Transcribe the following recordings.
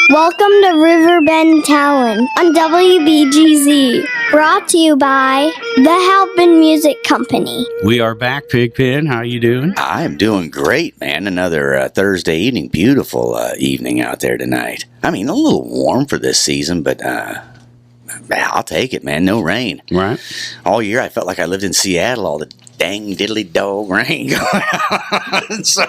Welcome to Riverbend Talon on WBGZ. Brought to you by the Halpin Music Company. We are back, Pigpen. How you doing? I'm doing great, man. Another Thursday evening. Beautiful evening out there tonight. I mean, a little warm for this season, but I'll take it, man. No rain. Right. All year I felt like I lived in Seattle, all the dang diddly dog rain going on. So,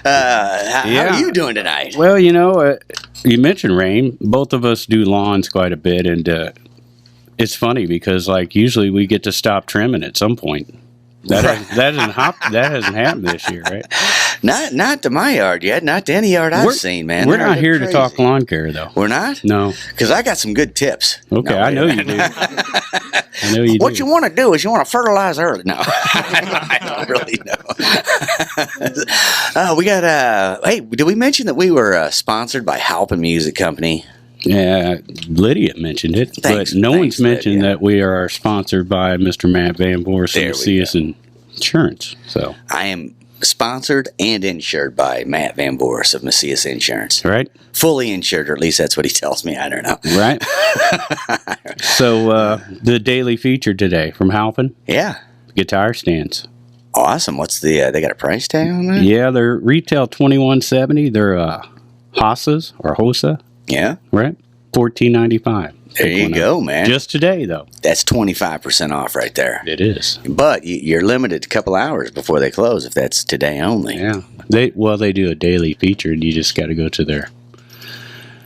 how are you doing tonight? Well, you know, you mentioned rain. Both of us do lawns quite a bit, and it's funny because, like, usually we get to stop trimming at some point. That hasn't happened this year, right? Not to my yard yet. Not to any yard I've seen, man. We're not here to talk lawn care, though. We're not? No. Because I got some good tips. Okay, No, I know you do. I know you do. What you want to do is you want to fertilize early. No, I don't really know. We got, hey, did we mention that we were sponsored by Halpin Music Company? Yeah, Lydia mentioned it, Thanks, but no one's mentioned Lydia. that we are sponsored by Mr. Matt Van Voorhis and Macias Insurance. So I am sponsored and insured by Matt Van Voorhis of Macias Insurance. right, Fully insured, or at least that's what he tells me. I don't know. right. So the daily feature today from Halpin, Yeah. guitar stands. Awesome. What's the, they got a price tag on that? Yeah, they're retail $21.70. They're Hossas or Hosa, Yeah. right? $14.95. There you go, man. Just today, though. That's 25% off right there. It is. But you're limited to a couple hours before they close if that's today only. Yeah. They do a daily feature, and you just got to go to their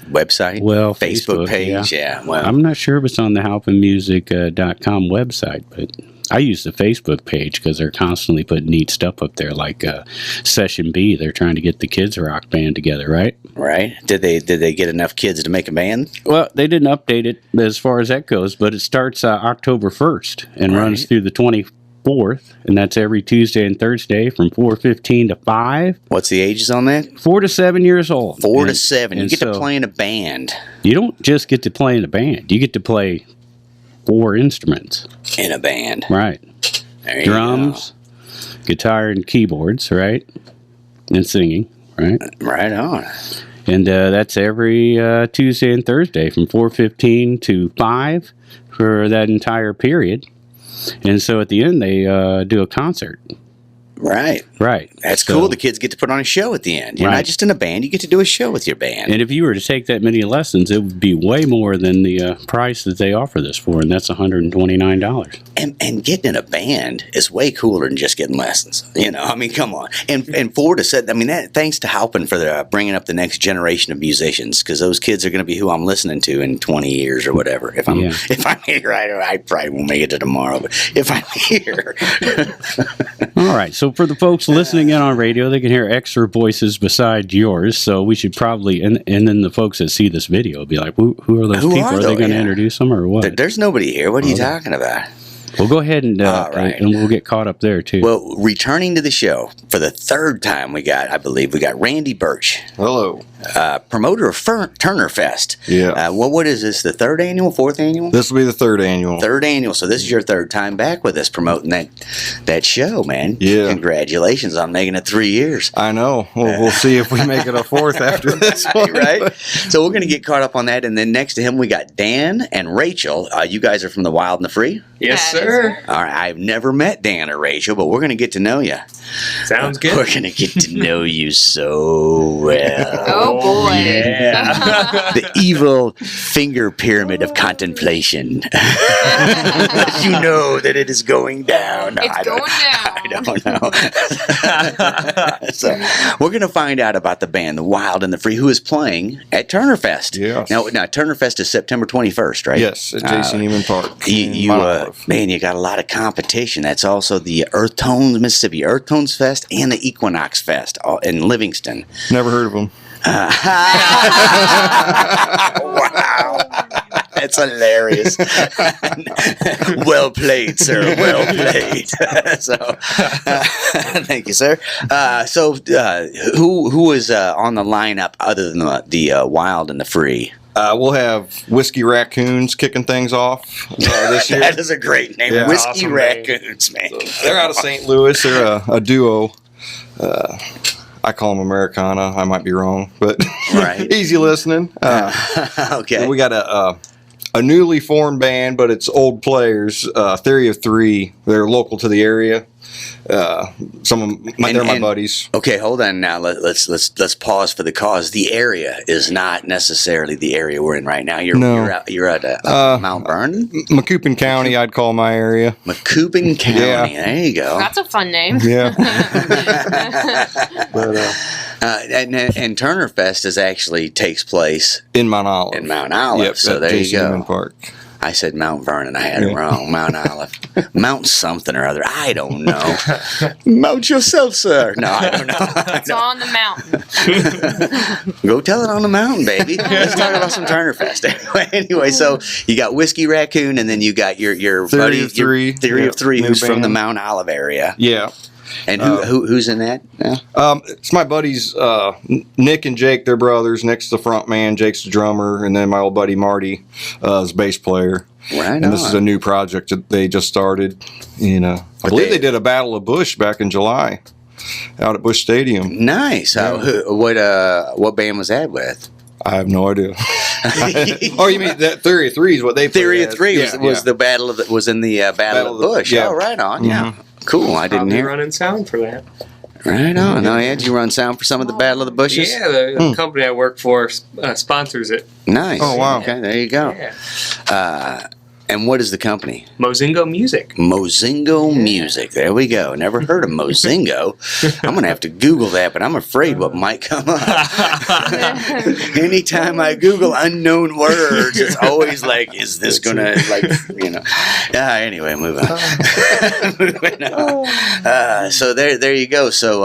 Website? Well, Facebook Facebook, page? Yeah. Well, I'm not sure if it's on the halpinmusic.com website, but I use the Facebook page because they're constantly putting neat stuff up there, like Session B. They're trying to get the kids rock band together, right? right. Did they get enough kids to make a band? Well, they didn't update it as far as that goes, but it starts October 1st and runs through the 24th, and that's every Tuesday and Thursday from 4:15 to 5. What's the ages on that? 4 to 7 years old. 4 to 7. You and get to so play in a band. You don't just get to play in a band. You get to play 4 instruments. In a band. Right. There you Drums, guitar, and keyboards, right? And singing, right? go. Right on. And that's every Tuesday and Thursday from 4:15 to 5 for that entire period. And so at the end, they do a concert. Right. Right. That's So- cool. The kids get to put on a show at the end. You're Right. not just in a band. You get to do a show with your band. And if you were to take that many lessons, it would be way more than the price that they offer this for, and that's $129. And getting in a band is way cooler than just getting lessons. You know, I mean, come on. And Ford has said, I mean, that thanks to Halpin for bringing up the next generation of musicians, because those kids are going to be who I'm listening to in 20 years or whatever. If I'm here, I probably won't make it to tomorrow, but if I'm here. All right, so for the folks listening in on radio, they can hear extra voices besides yours. So we should probably, and then the folks that see this video will be like, who are those people? Are they going to introduce them or what? There's nobody here. What are you talking about? We'll go ahead and right. and we'll get caught up there too. Well, returning to the show for the third time, I believe we got Randy Bersch, Hello. promoter of Turnerfest. Yeah. What is this? The third annual, fourth annual? This will be the third annual. Third annual. So this is your third time back with us promoting that show, man. Yeah. Congratulations on making it 3 years. I know. We'll see if we make it a fourth after this one. Right? So we're going to get caught up on that. And then next to him, we got Dan and Rachel. You guys are from the Wild and the Free? Yes, sir. All right. I've never met Dan or Rachel, but we're going to get to know you. Sounds good. We're going to get to know you so well. Oh boy. Yeah. The evil finger pyramid of contemplation. You know that it is going down. It's going down. I don't know. So we're going to find out about the band, the Wild and the Free, who is playing at Turnerfest. Yes. Now Turnerfest is September 21st, right? Yes, at Jason Neiman Park. Man, you got a lot of competition. That's also the Earth Tones, Mississippi Earth Tones Fest and the Equinox Fest in Livingston. Never heard of them. Wow. That's hilarious. Well played, sir. Well played. Thank you, sir. Who is on the lineup other than the Wild and the Free? We'll have Whiskey Raccoons kicking things off this year. That is a great name. Yeah. Whiskey Awesome Raccoons, man. They're out of St. Louis. They're a duo. I call them Americana. I might be wrong, but Right. easy listening. Okay. We got a newly formed band, but it's old players. Theory of Three. They're local to the area. Some of they're my buddies. Okay, hold on now. Let's pause for the cause. The area is not necessarily the area we're in right now. You're at Mount Vernon, Macoupin County. I'd call my area. Macoupin County. Yeah. There you go. That's a fun name. Yeah. But And Turnerfest actually takes place in Mount Olive. in Mount Olive. Yep, So at there J.C. you go. Newman Park. I said Mount Vernon. I had it wrong. Mount Olive. Mount something or other. I don't know. Mount yourself, sir. No, I don't know. It's on the mountain. Go tell it on the mountain, baby. Let's talk about some Turnerfest. Anyway, so you got Whiskey Raccoon, and then you got your Theory buddy, of Three. your Theory of Three, New who's from the band. Mount Olive area. Yeah. And who's in that? Yeah. It's my buddies, Nick and Jake. They're brothers. Nick's the front man, Jake's the drummer, and then my old buddy Marty is bass player. Right And this is a new project that they just started. I believe they did a Battle of Bush back in July out at Bush Stadium. Nice. What band was that with? I have no idea. Oh, you mean that Theory of Three is what they played Theory of as. Three Yeah, was yeah. the battle of was in the Battle of the Bush. yeah. Oh, right on. Yeah. Cool. I didn't Probably hear. running sound for that. Right on. Oh, yeah. Did you run sound for some of the Battle of the Bushes? Yeah, the company I work for sponsors it. Nice. Oh, wow. Okay, there you go. Yeah. And what is the company? Mozingo Music. Mozingo Music. There we go. Never heard of Mozingo. I'm going to have to Google that, but I'm afraid what might come up. Anytime I Google unknown words, it's always like, is this going to, anyway, move on. Moving on. So there you go. So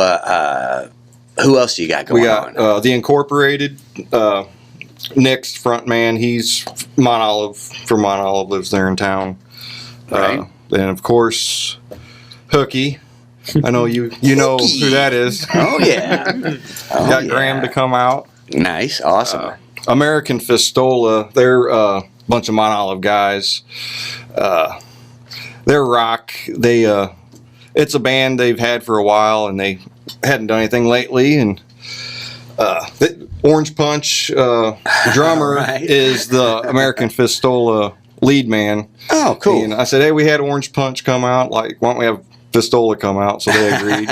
who else you got going We got on? the Incorporated. Nick's front man. He's Mount Olive. From Mount Olive, lives there in town. Right. And of course, Hooky. I know you know Hooky. who that is. Oh, yeah. Oh, Got yeah. Graham to come out. Nice. Awesome. American Fistola. They're a bunch of Mount Olive guys. They're rock. It's a band they've had for a while, and they hadn't done anything lately. And Orange Punch drummer Right. is the American Fistola lead man. Oh, cool. And I said, hey, we had Orange Punch come out. Like, why don't we have Fistola come out? So they agreed.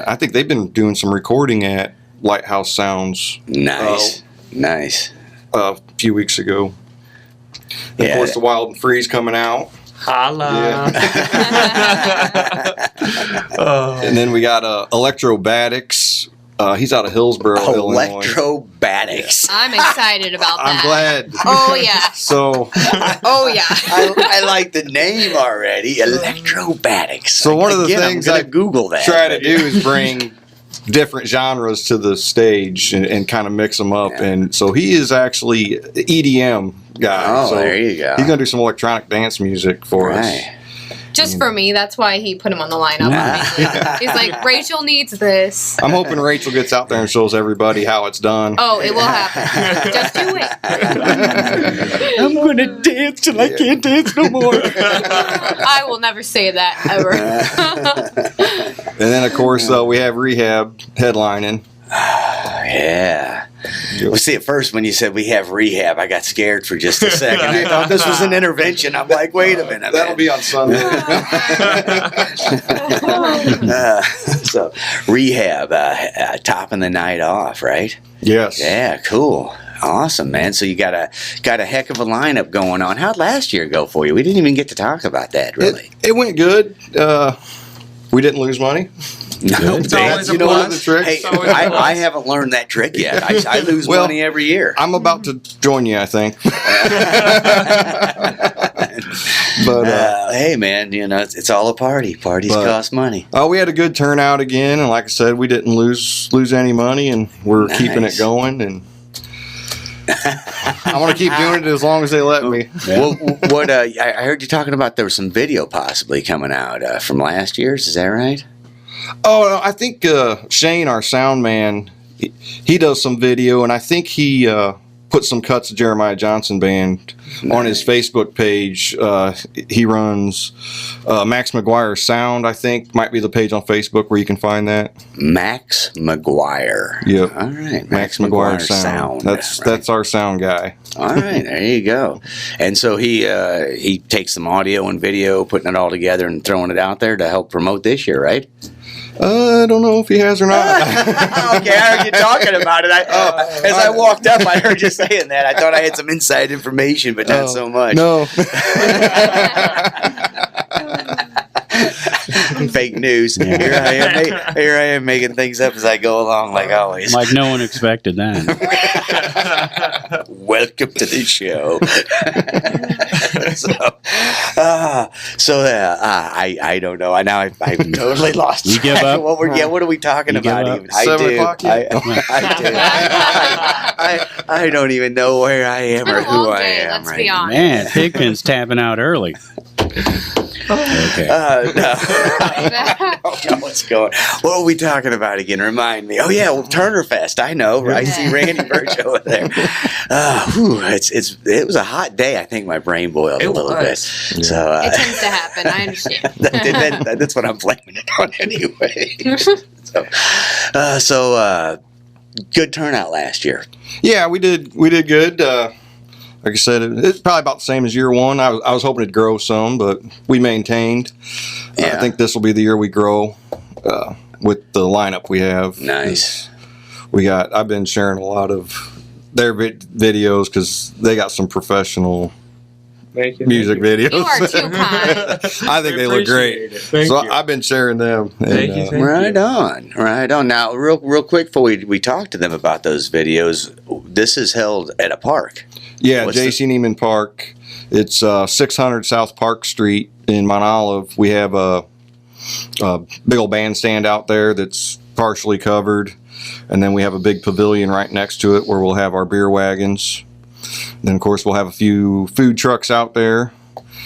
I think they've been doing some recording at Lighthouse Sounds Nice. Nice. a few weeks ago. And Yeah. of course, the Wild and Freeze coming out. Holla. And then we got Electrobatics. He's out of Hillsboro, Illinois. Electrobatics. I'm excited about that. I'm glad. Oh, yeah. So, Oh, yeah. I like the name already. Electrobatics. So one of the Again, things I'm I gonna Google that. try to do is bring different genres to the stage and kind of mix them up. Yeah. And so he is actually an EDM guy. Oh, so there you go. He's going to do some electronic dance music for us. Right. Just for me, that's why he put him on the lineup. He's like, Rachel needs this. I'm hoping Rachel gets out there and shows everybody how it's done. Oh, it will happen. Just do it. I'm going to dance till I can't dance no more. I will never say that ever. And then, of course, we have Rehab headlining. Yeah. Well, see, at first when you said we have Rehab, I got scared for just a second. I thought this was an intervention. I'm like, wait a minute. That'll man. be on Sunday. So Rehab, topping the night off, right? Yes. Yeah, cool. Awesome, man. So you got a heck of a lineup going on. How'd last year go for you? We didn't even get to talk about that, really. It went good. We didn't lose money. No, It's always a you know one of plus. the tricks? Hey, It's always a plus. I haven't learned that trick yet. I lose Well, money every year. I'm about to join you, I think. But Hey, man, it's all a party. Parties But- cost money. we had a good turnout again, and like I said, we didn't lose any money, and we're keeping it Nice. going. And I want to keep doing it as long as they let me. Well, what I heard you talking about there was some video possibly coming out from last year's. Is that right? Oh, no, I think Shane, our sound man, he does some video, and I think he put some cuts of Jeremiah Johnson Band on his Facebook page. He runs Max McGuire Sound, I think, might be the page on Facebook where you can find that. Max McGuire. Yep. All right. Max McGuire Sound. That's our sound guy. All right, there you go. And so he takes some audio and video, putting it all together and throwing it out there to help promote this year, right? I don't know if he has or not. Okay, I heard you talking about it. As I walked up, I heard you saying that. I thought I had some inside information, but not so much. No. Fake news. Here I am making things up as I go along, like always. Like no one expected that. Welcome to the show. I don't know. I've totally lost. You give up? What are we talking You about? give Even? up? I 7 do. o'clock yet? I don't even know where I am It's or been a who long I day, am. let's right be now. honest. Man, Pigpen's tapping out early. Okay. No. I don't know what's going. What are we talking about again? Remind me. Oh yeah, Turnerfest. I know. I see Randy Bersch over there. It was a hot day. I think my brain boiled a little bit. So It tends to happen. I understand. that's what I'm blaming it on anyway. So good turnout last year. Yeah, we did good. Like I said, it's probably about the same as year one. I was hoping it'd grow some, but we maintained. Yeah. I think this will be the year we grow with the lineup we have. Nice. I've been sharing a lot of their videos because they got some professional music videos. You are too kind. I think they look great. Thank So you. I've been sharing them. Thank you. Right on. Now, real quick before we talk to them about those videos, this is held at a park. Yeah, What's J.C. Neiman Park. It's 600 South Park Street in Mount Olive. We have a big old bandstand out there that's partially covered. And then we have a big pavilion right next to it where we'll have our beer wagons. Then, of course, we'll have a few food trucks out there.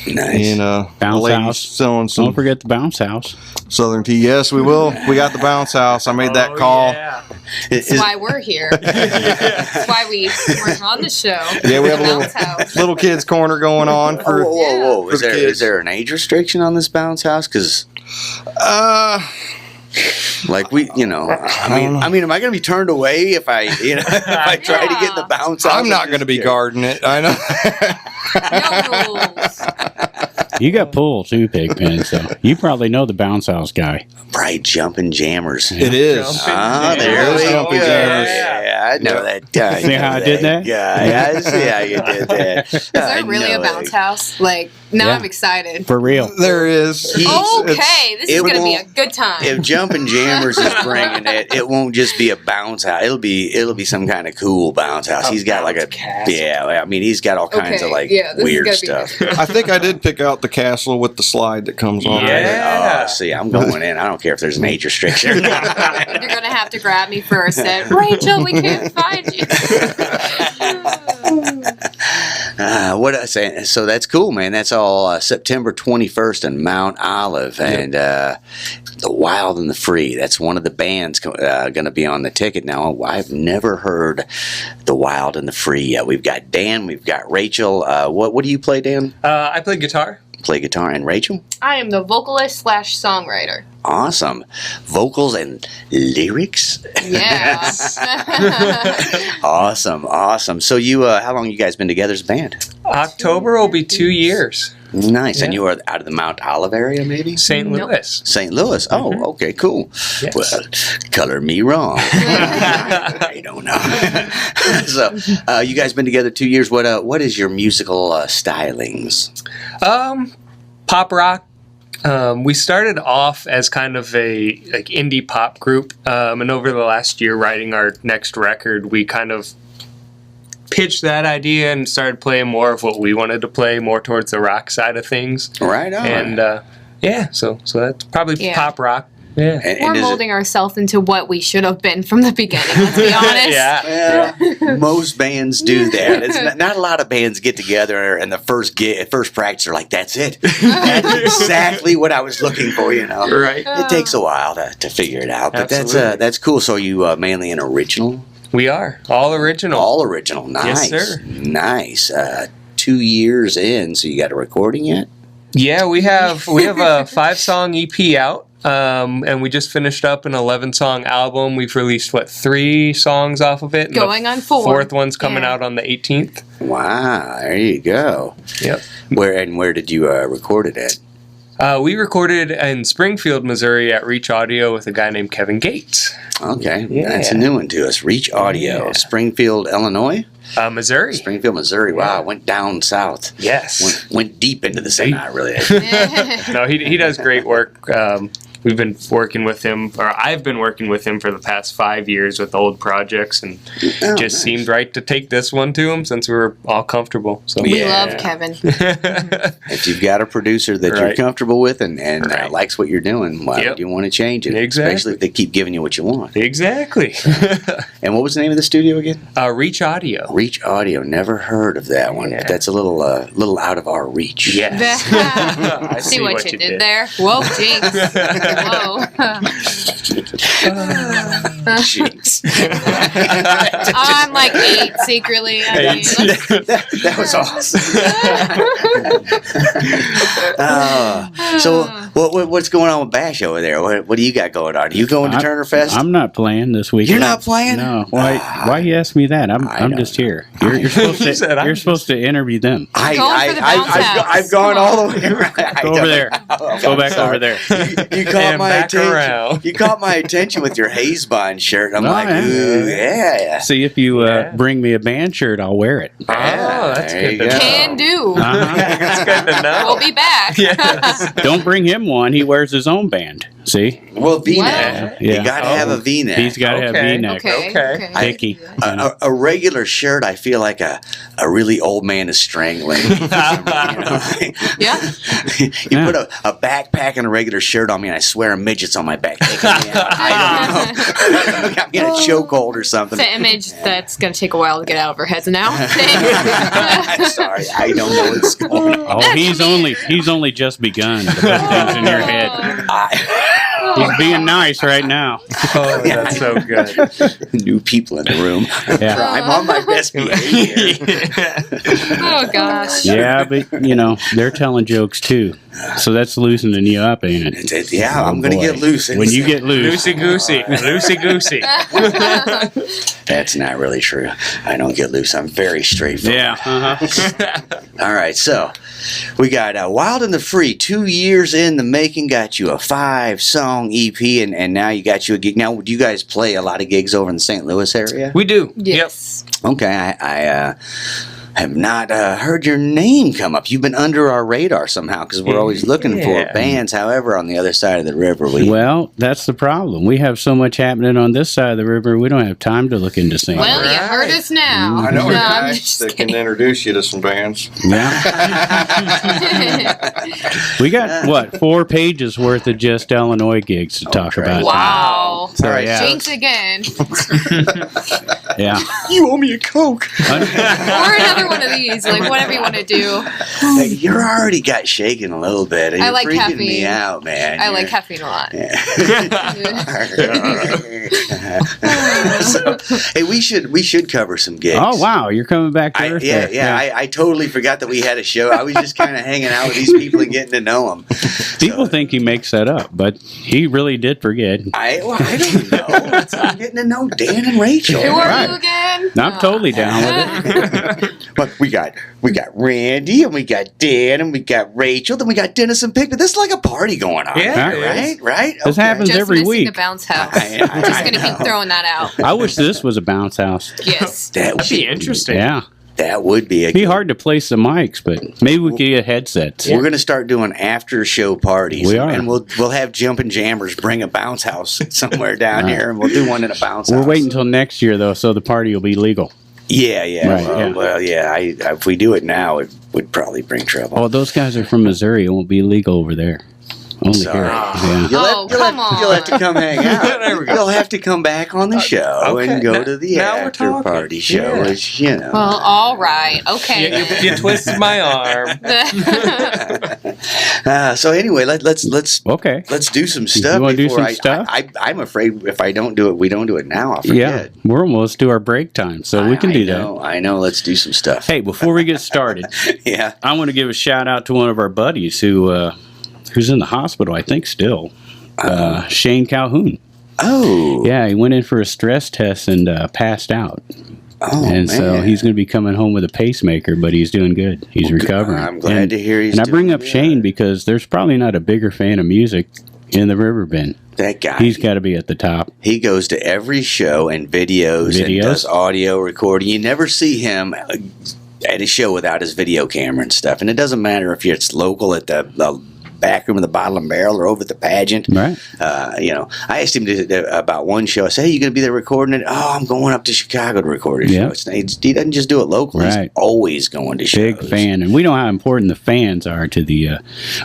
Nice. And Bounce ladies house. selling Don't some forget the bounce house. Southern tea. Yes, we will. We got the bounce house. I made that call. Yeah. That's why we're here. That's why we're on the show. Yeah, we have a The little, bounce house. little kids corner going on for. Whoa. for the kids. Is there an age restriction on this bounce house? Because like am I going to be turned away if I try to get the bounce house? I'm not going to be guarding it. I know. No rules. You got pull too, Pigpen, so you probably know the bounce house guy. Bright jumping jammers. It is. Ah, there we go. Jumping jammers. Yeah, I know that guy. See how I did that? Yeah, I see how you did that. Is there really a bounce house? Like, now Yeah. I'm excited. For real. There is. Okay, this is it going to be a won't- good time. If Jumpin' Jammers is bringing it, it won't just be a bounce house. It'll be some kind of cool bounce house. He's got like a castle. he's got all kinds of like this is weird gonna be stuff. I think I did pick out the castle with the slide that comes on. Yeah. Oh, see, I'm going in. I don't care if there's an age restriction. You're going to have to grab me first and, Rachel, we can't find you. What I say? So that's cool, man. That's all September 21st in Mount Olive, and the Wild and the Free. That's one of the bands going to be on the ticket. Now, I've never heard the Wild and the Free yet. We've got Dan, we've got Rachel. What do you play, Dan? I play guitar. Play guitar, and Rachel. I am the vocalist / songwriter. Awesome, vocals and lyrics. Yeah. Awesome. So you, how long you guys been together as a band? October will be 2 years. Nice. Yeah. And you are out of the Mount Olive area, maybe? St. Nope. Louis. St. Louis. Oh, okay, cool. Yes. Well, color me wrong. I don't know. So, you guys been together 2 years. What is your musical stylings? Pop rock. We started off as kind of a indie pop group, and over the last year, writing our next record, we kind of pitched that idea and started playing more of what we wanted to play, more towards the rock side of things. Right on. And so that's probably Yeah. pop rock. Yeah. We're molding ourselves into what we should have been from the beginning, let's be honest. Yeah. Most bands do that. It's not a lot of bands get together and the first practice are like, that's it. That's exactly what I was looking for, Right. It takes a while to figure it out, but Absolutely. that's cool. So are you mainly an original We are all original. All original. Nice. Yes, sir. Nice. 2 years in, so you got a recording yet? Yeah, we have a 5-song EP out, and we just finished up an 11-song album. We've released 3 songs off of it. And Going on 4. 4th one's coming out on the 18th. Wow, there you go. Yep. Where did you record it at? We recorded in Springfield, Missouri at Reach Audio with a guy named Kevin Gates. Okay, Yeah. that's a new one to us. Reach Audio, Yeah. Springfield, Illinois. Missouri. Springfield, Missouri. Wow, went down south. Yes. Went deep into the city. Not really. No, he does great work. We've been working with him, or I've been working with him for the past 5 years with old projects, and just seemed right to take this one to him since we were all comfortable. So We Yeah. love Kevin. If you've got a producer that you're Right. comfortable with and Right. likes what you're doing, why Yep. would you want to change it? Exactly. Especially if they keep giving you what you want. Exactly. And what was the name of the studio again? Reach Audio. Reach Audio. Never heard of that one. Yeah. But that's a little out of our reach. Yes. I See what you did there? Whoa, jinx. Whoa. Jinx. I'm like 8 secretly. I mean, that was awesome. So what's going on with Bash over there? What do you got going on? Are you going to Turnerfest? I'm not playing this weekend. You're not playing? No. Why you ask me that? I'm just here. You're supposed to interview them. Going for the bounce house. I've gone all the way around. Go over there. Go back over there. You caught And my back attention. around. You caught my attention with your Hazebond shirt. I'm Oh, like, yeah. ooh, yeah. See if you Yeah. bring me a band shirt, I'll wear it. Oh, that's there good you to go. know. Can do. That's good to know. We'll be back. Yes. Don't bring him one. He wears his own band. See? Well, V-neck. Wow. Yeah. You got to have a V-neck. He's got to have Okay. V-neck. Okay. Picky. A regular shirt, I feel like a really old man is strangling. Yeah. You put a backpack and a regular shirt on me, and I swear a midget's on my back. Taking me out. I don't know. Got me in a chokehold or something. It's an image that's going to take a while to get out of our heads now. Sorry, I don't know what's going on. Oh, he's only just begun to put things in your head. He's being nice right now. Oh, that's so good. New people in the room. Yeah. I'm on my best behavior. Oh, gosh. Yeah, but they're telling jokes too. So that's loosening you up, ain't it? Yeah, I'm Oh, going to boy. get loose. When you get loose. Loosey goosey. Loosey goosey. That's not really true. I don't get loose. I'm very straightforward. Yeah. All right, so we got Wild and the Free. 2 years in the making, got you a 5-song EP, and now you got you a gig. Now, do you guys play a lot of gigs over in the St. Louis area? We do. Yes. Okay, I have not heard your name come up. You've been under our radar somehow because we're always looking for Yeah. bands. However, on the other side of the river, Well, that's the problem. We have so much happening on this side of the river, we don't have time to look into St. Well, Louis. you heard us now. I know a No, I'm guy just that can kidding. introduce you to some bands. Yeah. We got, 4 pages worth of just Illinois gigs to talk great. about. Wow. So, All right, yeah. Jinx again. Yeah. you owe me a Coke. Or another one of these. Like, whatever you want to do. Hey, you're already got shaken a little bit. You're I like freaking me caffeine. out, man. I like caffeine a lot. So, hey, we should cover some gigs. Oh, wow. You're coming back to Earth there. I totally forgot that we had a show. I was just kind of hanging out with these people and getting to know them. People think he makes that up, but he really did forget. I don't know. I'm getting to know Dan and Rachel. Who are Right. you again? I'm totally down with it. But we got Randy and we got Dan and we got Rachel. Then we got Dennis and Pickett. This is like a party going on. Yeah, here, it right? is. Right? This happens Just every missing week. the bounce house. I Just going to know. keep throwing that out. I wish this was a bounce house. Yes. That would That'd be interesting. Yeah. That would be a It'd be hard to place the mics, but maybe we could get headsets. We're going to start doing after show parties. We are. And we'll have Jumpin' Jammers bring a bounce house somewhere down here, and we'll do one in a bounce house. We're waiting until next year, though, so the party will be legal. Yeah. Right, Well, yeah. if we do it now, it would probably bring trouble. Oh, those guys are from Missouri. It won't be legal over there. Only Sorry. here. Yeah. Come on. You'll have to come hang out. There we go. You'll have to come back on the show Okay, and go now- to the now we're after talking. party show, Yeah. which, you know. Well, all right. Okay. You twisted my arm. So anyway, let's Okay. do some stuff. wanna do before some stuff? I'm afraid if I don't do it, we don't do it now, I'll Yeah. forget. We're almost to our break time, so we can do that. I know. Let's do some stuff. Hey, before we get started, Yeah. I want to give a shout out to one of our buddies who's in the hospital, I think still. Shane Calhoun. Oh. Yeah, he went in for a stress test and passed out. Oh, And so man. he's going to be coming home with a pacemaker, but he's doing good. He's recovering. I'm glad to hear he's And I bring doing up good. Shane because there's probably not a bigger fan of music in the Riverbend. That guy. He's got to be at the top. He goes to every show and videos and does audio recording. You never see him at a show without his video camera and stuff. And it doesn't matter if it's local at the back room of the Bottle and Barrel or over at the pageant. Right. I asked him about one show. I said, hey, you going to be there recording it? Oh, I'm going up to Chicago to record a Yeah. show. He doesn't just do it locally. Right. He's always going to shows. Big fan. And we know how important the fans are to the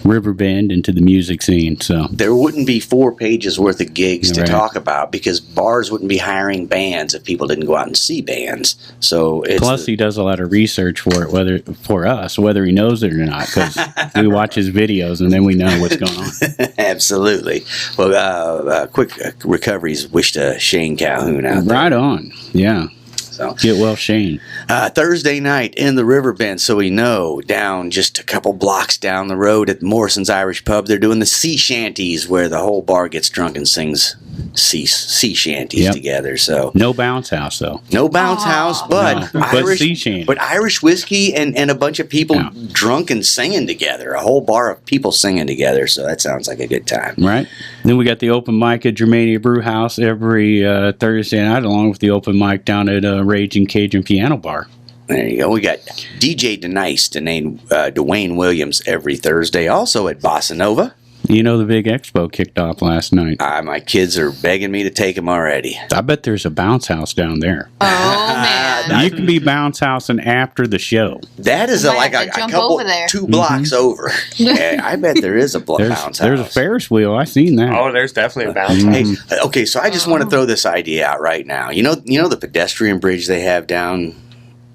Riverbend and to the music scene. So There wouldn't be 4 pages worth of gigs to Right. talk about because bars wouldn't be hiring bands if people didn't go out and see bands. So it's plus he does a lot of research for it, whether he knows it or not, because we watch his videos and then we know what's going on. Absolutely. Well, quick recoveries wish to Shane Calhoun out there. Right on. Yeah. So, Get well, Shane. Thursday night in the Riverbend, so we know, down just a couple blocks down the road at Morrison's Irish Pub, they're doing the sea shanties where the whole bar gets drunk and sings sea shanties Yep. together. So No bounce house, though. no bounce house, but No, but Irish, sea shanty. but Irish whiskey and a bunch of people Yeah. drunk and singing together. A whole bar of people singing together. So that sounds like a good time. Right. Then we got the open mic at Germania Brew House every Thursday night, along with the open mic down at Raging Cajun Piano Bar. There you go. We got DJ Denice, Dwayne Williams every Thursday, also at Bossa Nova. You know, the big Expo kicked off last night. My kids are begging me to take them already. I bet there's a bounce house down there. Oh man. You can be bounce housing after the show. That is Might like have a to jump couple, over there. 2 blocks over. Yeah, I bet there is a bounce There's a house. Ferris wheel. I seen that. Oh, there's definitely a bounce Hey, house. okay, so I just want to throw this idea out right now. You know the pedestrian bridge they have down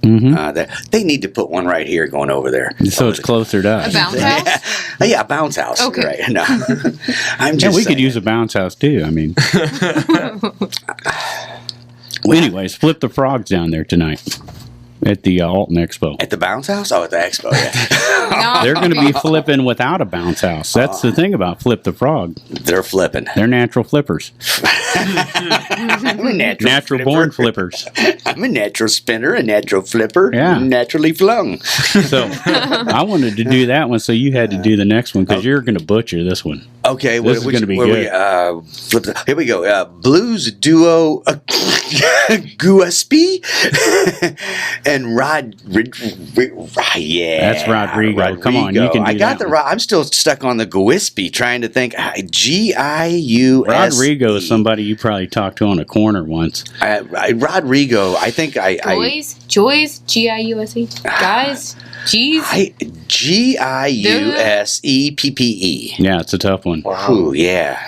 there? They need to put one right here going over there. So it's closer to A us. bounce house? Yeah, a bounce house. Okay. Right. No. I'm Yeah, just we could saying. use a bounce house too. I mean, anyways, flip the frogs down there tonight at the Alton Expo. At the bounce house? Oh, at the expo, yeah. No. They're going to be flipping without a bounce house. That's the thing about Flip the Frog. They're flipping. They're natural flippers, I'm a natural born flippers. I'm a natural spinner, a natural flipper, Yeah. naturally flung. So I wanted to do that one, so you had to do the next one because you're going to butcher this one. Okay, This is gonna be good. Here we go. Blues duo Gillespie and yeah, That's Rodrigo. Come on, you can do I got that the. one. I'm still stuck on the Gillespie, trying to think. Gius. Rodrigo is somebody you probably talked to on a corner once. Rodrigo. I think Joyce, Giuse, guys, G's. Giusseppe. Yeah, it's a tough one. Ooh, yeah.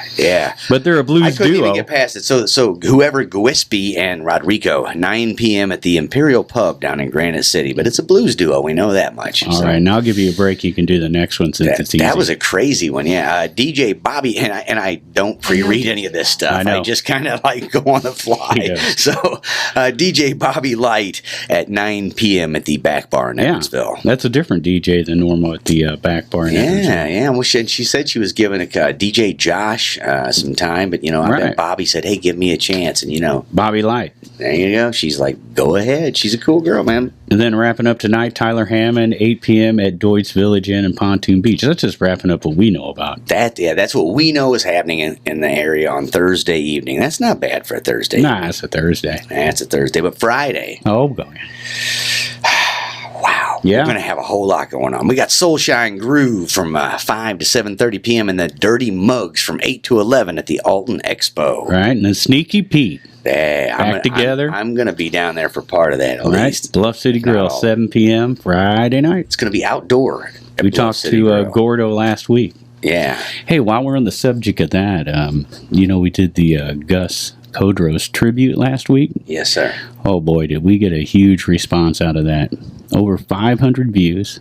But they're a I blues couldn't duo. even get past it. So whoever Gillespie and Rodrigo, 9 p.m. at the Imperial Pub down in Granite City. But it's a blues duo. We know that much. All right, now I'll give you a break. You can do the next one since it's easy. That was a crazy one, yeah. DJ Bobby, and I don't pre-read any of this stuff. I know. just kind of like go on the fly. He does. So DJ Bobby Light at 9 p.m. at the Back Bar in Yeah, Edwardsville. that's a different DJ than normal at the back bar in Edwardsville. Yeah. Well, she said she was giving DJ Josh some time, but I Right. bet Bobby said, "Hey, give me a chance," and Bobby Light. there you go. She's like, "Go ahead." She's a cool girl, man. And then wrapping up tonight, Tyler Hammond, 8 p.m. at Doyd's Village Inn in Pontoon Beach. That's just wrapping up what we know about. That's what we know is happening in the area on Thursday evening. That's not bad for a Thursday. Nah, it's a Thursday. That's a Thursday, but Friday. Oh, boy. Wow. Yeah. We're going to have a whole lot going on. We got Soulshine Groove from 5 to 7:30 p.m. and the Dirty Mugs from 8 to 11 at the Alton Expo. Right, and then Sneaky Pete. Back together. I'm going to be down there for part of that at Right, least. Bluff City Not Grill, all. 7 p.m. Friday night. It's going to be outdoor. at We Bluff talked City to Grill. Gordo last week. Yeah. Hey, while we're on the subject of that, we did the Gus Codros tribute last week. Yes, sir. Oh boy, did we get a huge response out of that. Over 500 views.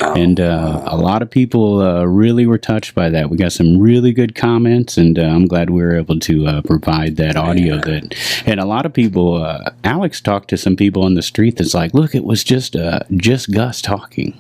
And a lot of people really were touched by that. We got some really good comments, and I'm glad we were able to provide that audio. And a lot of people, Alex talked to some people on the street that's like, look, it was just Gus talking.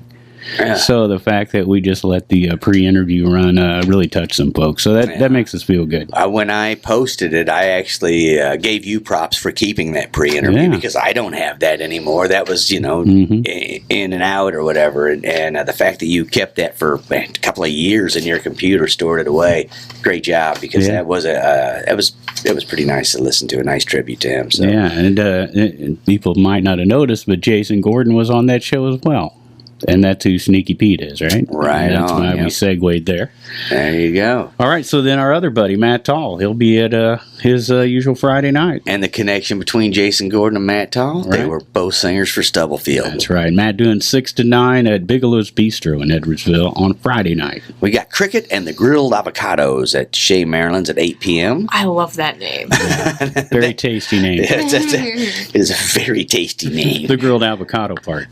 Yeah. So the fact that we just let the pre-interview run really touched some folks. So that makes us feel good. When I posted it, I actually gave you props for keeping that pre-interview because I don't have that anymore. That was, in and out or whatever. And the fact that you kept that for a couple of years in your computer, stored it away, great job, because that was it was pretty nice to listen to. A nice tribute to him. So. Yeah, and people might not have noticed, but Jason Gordon was on that show as well. And that's who Sneaky Pete is, right? Right. And that's why we segued there. There you go. All right, so then our other buddy, Matt Taul, he'll be at his usual Friday night. And the connection between Jason Gordon and Matt Taul, they were both singers for Stubblefield. That's right. Matt doing 6 to 9 at Bigelos Bistro in Edwardsville on Friday night. We got Krickett and the Grilled Avocados at Chez, Marilyns at 8 p.m. I love that name. Very tasty name. It is a very tasty name. The grilled avocado part.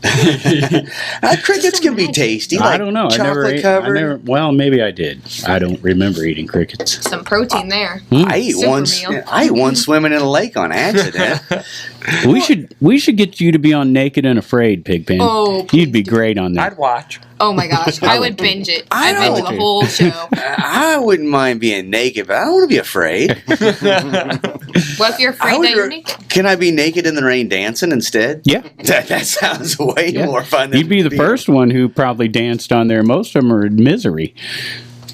Crickets can be tasty. I don't know. Chocolate covered. Well, maybe I did. I don't remember eating crickets. Some protein there. I ate one swimming in a lake on accident. We should get you to be on Naked and Afraid, Pigpen. Oh, you'd be great on that. I'd watch. Oh my gosh, I would binge it. I'd binge the whole show. I wouldn't mind being naked, but I don't want to be afraid. What if you're afraid that you're naked? Can I be naked in the rain dancing instead? Yeah. That sounds way more fun than you'd be the first one who probably danced on there. Most of them are in misery,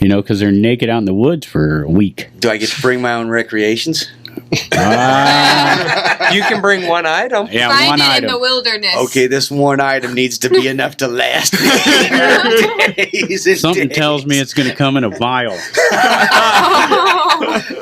because they're naked out in the woods for a week. Do I get to bring my own recreations? You can bring one item. Yeah, Find one it item. in the wilderness. Okay, this one item needs to be enough to last days and Something days. tells me it's going to come in a vial.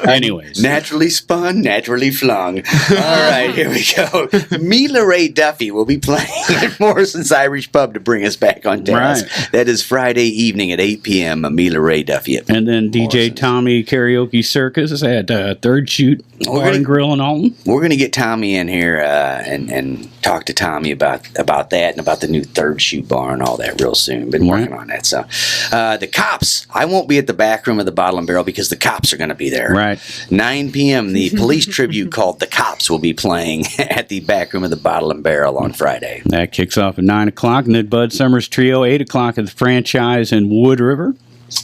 Anyways. Naturally spun, naturally flung. All right, here we go. Mila Ray Duffey will be playing at Morrison's Irish Pub to bring us back on task. Right. That is Friday evening at 8 p.m. Mila Ray Duffey at And then DJ Morrison's. Tommy Karaoke Circus at Third Shoot Bar and Grill in Alton. We're going to get Tommy in here and talk to Tommy about that and about the new Third Shoot Bar and all that real soon. Been working on that. So the Cops, I won't be at the back room of the Bottle and Barrel because the Cops are going to be there. Right. 9 p.m. The police tribute called The Cops will be playing at the back room of the Bottle and Barrel on Friday. That kicks off at 9 o'clock. And then Bud Summers Trio, 8 o'clock at the Franchise in Wood River.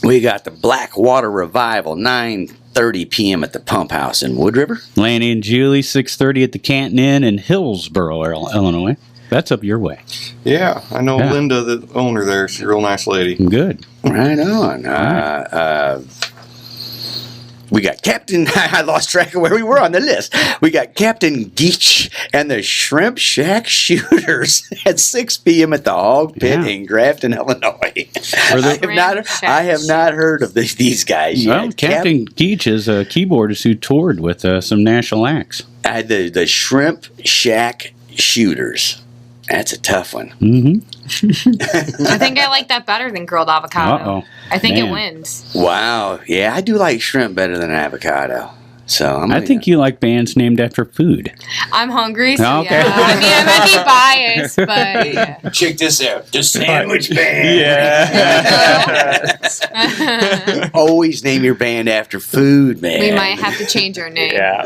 We got the Blackwater Revival, 9:30 p.m. at the Pump House in Wood River. Lanny and Julie, 6:30 at the Canton Inn in Hillsboro, Illinois. That's up your way. Yeah, I know Linda, the owner there. She's a real nice lady. Good. Right on. We got Captain, I lost track of where we were on the list. We got Captain Geech and the Shrimp Shack Shooters at 6 p.m. at the Hawg Pit in Grafton, Illinois. I have not heard of these guys yet. Well, Captain Geech is a keyboardist who toured with some national acts. The Shrimp Shack Shooters. That's a tough one. Mm-hmm. I think I like that better than grilled avocado. Uh-oh. I think Man. it wins. Wow. Yeah, I do like shrimp better than avocado. So I think you like bands named after food. I'm hungry, so Okay. yeah. I mean, I might be biased, but yeah. check this out. The Sandwich Band. Yeah. Always name your band after food, man. We might have to change our name. Yeah.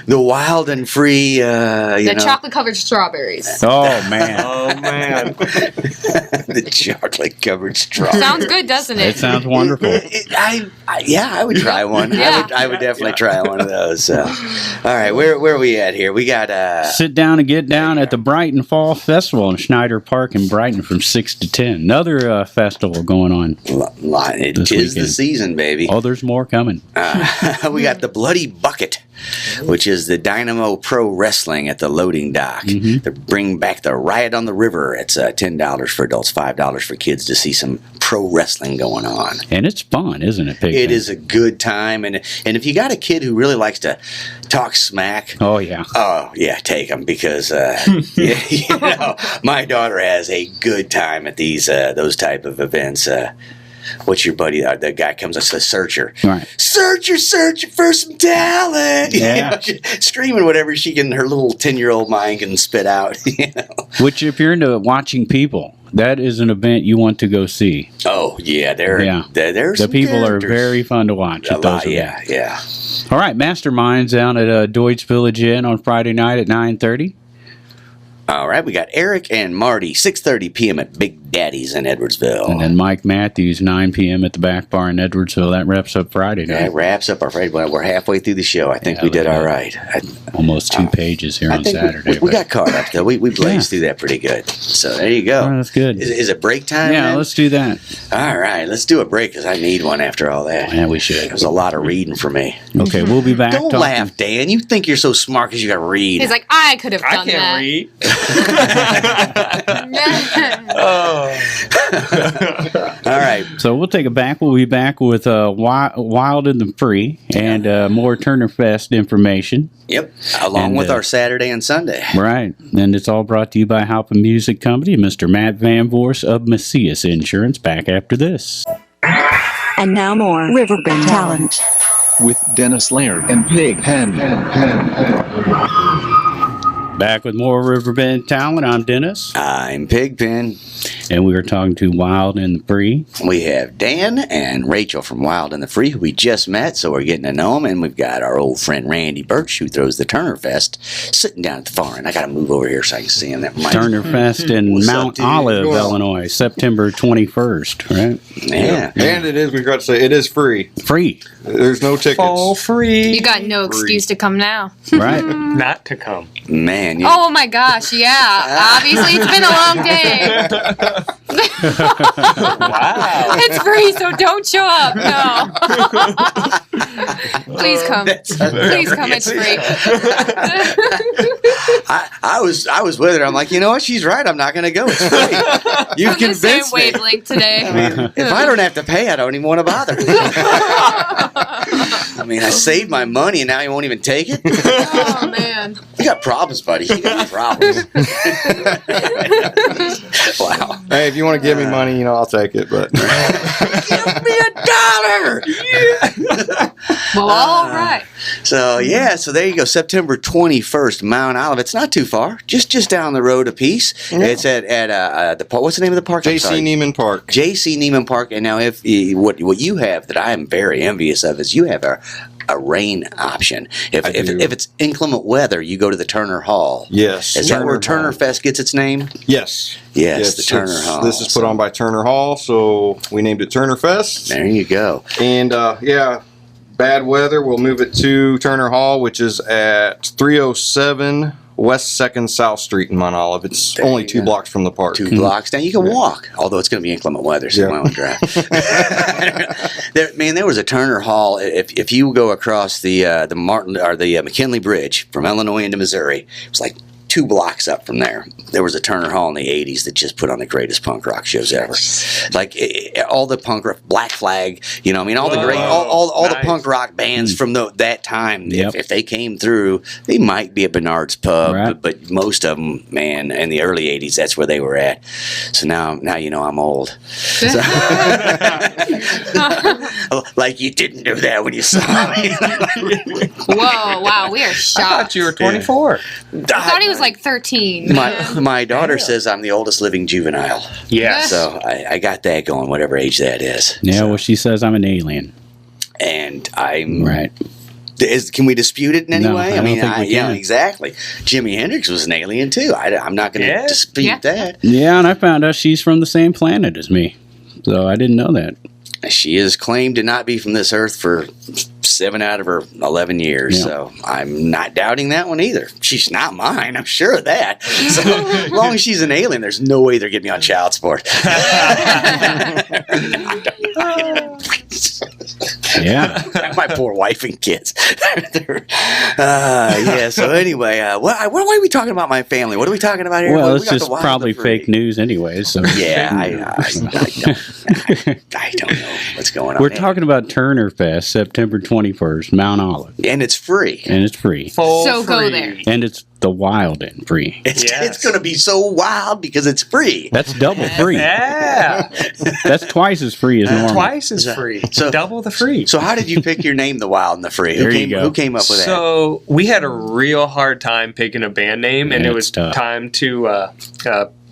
The Wild and Free. The chocolate-covered strawberries. Oh, man. Oh man. The chocolate-covered straw. Sounds good, doesn't It it? sounds wonderful. I would try one. Yeah. I would definitely try one of those. So, all right, where are we at here? We got Sit down and get down at the Brighton Fall Festival in Schneider Park in Brighton from 6 to 10. Another festival going on. it this is the weekend. season, baby. Oh, there's more coming. We got the Bloody Bucket, which is the Dynamo Pro Wrestling at the loading dock. To bring back the Riot on the River. It's $10 for adults, $5 for kids to see some pro wrestling going on. And it's fun, isn't it, Pig? It is a good time, and if you got a kid who really likes to talk smack, Oh, yeah. take them because my daughter has a good time at these those type of events. what's your buddy? The guy comes up, says, "Searcher, Right. searcher for some talent." Yeah. Screaming whatever she can, her little 10-year-old mind can spit out. Which, if you're into watching people, that is an event you want to go see. Oh yeah, there's The people are characters. very fun to watch. At those Yeah, events. yeah. All right, Masterminds down at Deutsch Village Inn on Friday night at 9:30. All right, we got Eric and Marty, 6:30 p.m. at Big Daddy's in Edwardsville. And then Mike Matthews, 9 p.m. at the Back Bar in Edwardsville. That wraps up Friday night. That wraps up our Friday. Well, we're halfway through the show. I think Yeah, we did look at all that. right. Almost 2 pages here I on think Saturday. we but- got caught up though. We blazed through that pretty good. So there you go. Oh, that's good. Is it break time? Yeah, then? let's do that. All right, let's do a break because I need one after all that. Yeah, we should. It was a lot of reading for me. Okay, we'll be back. Don't talking- laugh, Dan. You think you're so smart because you got to read. He's like, I could have I done can't that. read. All right. So we'll take it back. We'll be back with Wild and the Free and more Turnerfest information. Yep. Along And, with our Saturday and Sunday. Right. And it's all brought to you by Halpin Music Company and Mr. Matt Van Voorhis of Macias Insurance. Back after this. And now more Riverbend talent. With Dennis Laird and Pig Pen. Back with more Riverbend talent. I'm Dennis. I'm Pigpen. And we are talking to Wild and the Free. We have Dan and Rachel from Wild and the Free, who we just met, so we're getting to know them. And we've got our old friend Randy Bersch, who throws the Turnerfest, sitting down at the far end. I got to move over here so I can see him. That might, Turnerfest in What's up, Mount dude? Olive, Well- Illinois, September 21st, right? yeah. And it is, we got to say, it is free. Free, There's no tickets. All free. You got no excuse to come now. right? Not to come. Man. Oh my gosh, yeah. Obviously, it's been a long day. Wow. It's free, so don't show up. No. Please come. Please come. It's free. I was with her. I'm like, you know what? She's right. I'm not going to go. It's free. You've On the same convinced me. wavelength today. If I don't have to pay, I don't even want to bother. I mean, I saved my money and now you won't even take it? Oh man. You got problems, buddy. You got problems. Wow. Hey, if you want to give me money, I'll take it. But Give me $1. Well, all right. So there you go. September 21st, Mount Olive. It's not too far. Just down the road a piece. It's at the park. What's the name of the park? I'm J.C. sorry. Neiman Park. J.C. Neiman Park. And now, if what you have that I am very envious of is you have a rain option. If I do. if it's inclement weather, you go to the Turner Hall. Yes. Is that where Turner Hall. Turnerfest gets its name? Yes. Yes, the Turner Hall. This is put on by Turner Hall, so we named it Turnerfest. There you go. And bad weather, we'll move it to Turner Hall, which is at 307 West 2nd South Street in Mount Olive. It's There only you 2 go. blocks from the park. 2 blocks down. You can walk, although it's going to be inclement weather, so you Yeah. might want to drive. There was a Turner Hall. If you go across the Martin or the McKinley Bridge from Illinois into Missouri, it was like 2 blocks up from there. There was a Turner Hall in the '80s that just put on the greatest punk rock shows ever. Like all the punk rock, Black Flag, all the great, all the Nice. punk rock bands from that time. Yep. If they came through, they might be at Bernard's Pub, Right. but most of them, man, in the early '80s, that's where they were at. So now I'm old. So- like you didn't do that when you saw me. Whoa, wow, we are I shocked. thought you were 24. I thought he was like 13. My daughter says I'm the oldest living juvenile. Yeah. So I got that going, whatever age that is. Yeah, well, she says I'm an alien. And I'm Right. Can we dispute it in any No, way? I don't think we yeah, can. exactly. Jimi Hendrix was an alien too. I'm not going to Yeah. dispute Yeah. that. Yeah, and I found out she's from the same planet as me. So I didn't know that. She is claimed to not be from this earth for 7 out of her 11 years, Yeah. so I'm not doubting that one either. She's not mine, I'm sure of that. So as long as she's an alien, there's no way they're getting me on child support. Yeah. My poor wife and kids. So anyway, why are we talking about my family? What are we talking about here? Well, We it's got the just Wild probably and Free. fake news anyways. So. Yeah, I don't know what's going on. We're here. talking about Turnerfest, September 21st, Mount Olive. And it's free. And it's free. Full So go free. there. And it's the wild and free. It's going to be so wild because it's free. That's double free. Yeah. That's twice as free as normal. Twice as free. So- Double the free. So how did you pick your name, The Wild and the Free? There you go. Who came up with that? So we had a real hard time picking a band name, and Yeah, it was it's tough. time to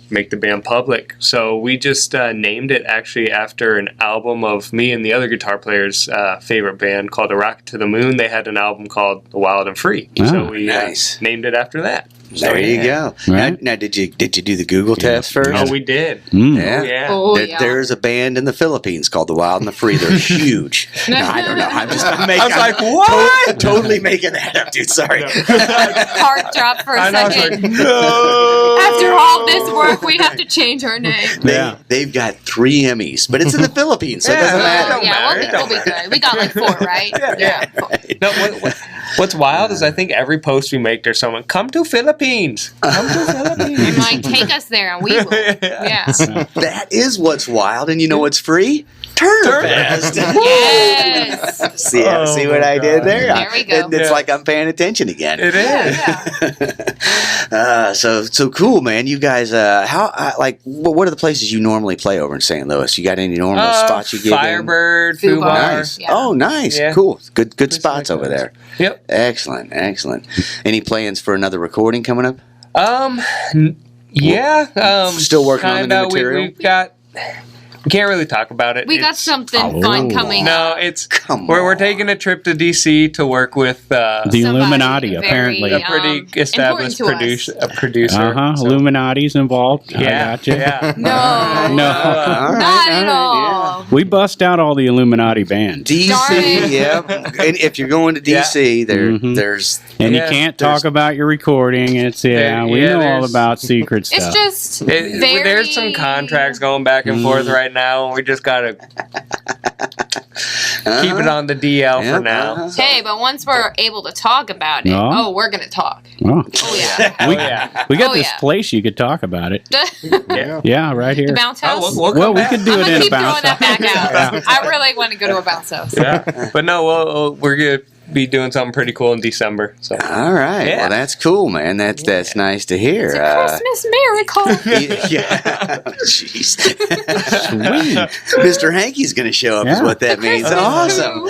make the band public. So we just named it actually after an album of me and the other guitar player's favorite band called A Rocket to the Moon. They had an album called The Wild and Free. So we nice. named it after that. There you go. Right. Now, did you do the Google test first? Oh, we did. Yeah. Oh, yeah. Oh, yeah. There's a band in the Philippines called The Wild and the Free. They're huge. No, I don't know. I'm what? Totally making that up, dude. Sorry. Heart drop for a I know, I was second. like, no. After all this work, we have to change our name. They've got 3 Emmys, but it's in the Philippines, so it doesn't Yeah, matter. don't matter. It We'll be good. We got like 4, right? Yeah. No, what's wild is I think every post we make, there's someone, come to Philippines. Come to Philippines. I'm like, take us there and we will. Yeah. That is what's wild, and you know what's free? Turnerfest. Yes. See Oh what my I did God. there? There we go. It's Yeah. like I'm paying attention again. It is. Yeah. So cool, man. You guys, what are the places you normally play over in St. Louis? You got any normal spots you get Firebird, Foo Foo Bar. Bar. Nice. Yeah. Oh, nice. Yeah. Cool. Good Just spots like over those. there. Yep. Excellent. Any plans for another recording coming up? Yeah. Still working on the new kinda, material? We've got. We can't really talk about it. We got It's- something fun coming No, up. it's Come we're on. taking a trip to DC to work with The Somebody Illuminati, very, apparently. a pretty established important to us. producer. Uh-huh. So- Illuminati's involved. I Yeah, got you. yeah. No. No. All right, Not at all right, all. We bust out all the Illuminati bands. DC, Darn it. yeah. And if you're going to DC, Mhm. there's And Yeah, you can't there's- talk about your recording. It's, we know all there's- about secret stuff. It's just It- very... There's some contracts going back and forth right now, and we just gotta keep it on the DL Yeah, for now. uh-huh. Hey, but once we're able to talk about it, No. we're going to talk. Oh. Oh, yeah. Oh yeah. We got Oh, this yeah. place you could talk about it. Yeah. Yeah, right here. The bounce Oh, house? we'll Well, come we back. could do I'm it going in to a keep throwing bounce that back house. out. I really want to go to a bounce house. Yeah. But no, we're gonna be doing something pretty cool in December. So all right. Yeah. Well, that's cool, man. That's nice to hear. It's a Christmas miracle. Yeah. Jeez. Sweet. Mr. Hankey's going to show up, is Yeah. what that means. Christmas Awesome.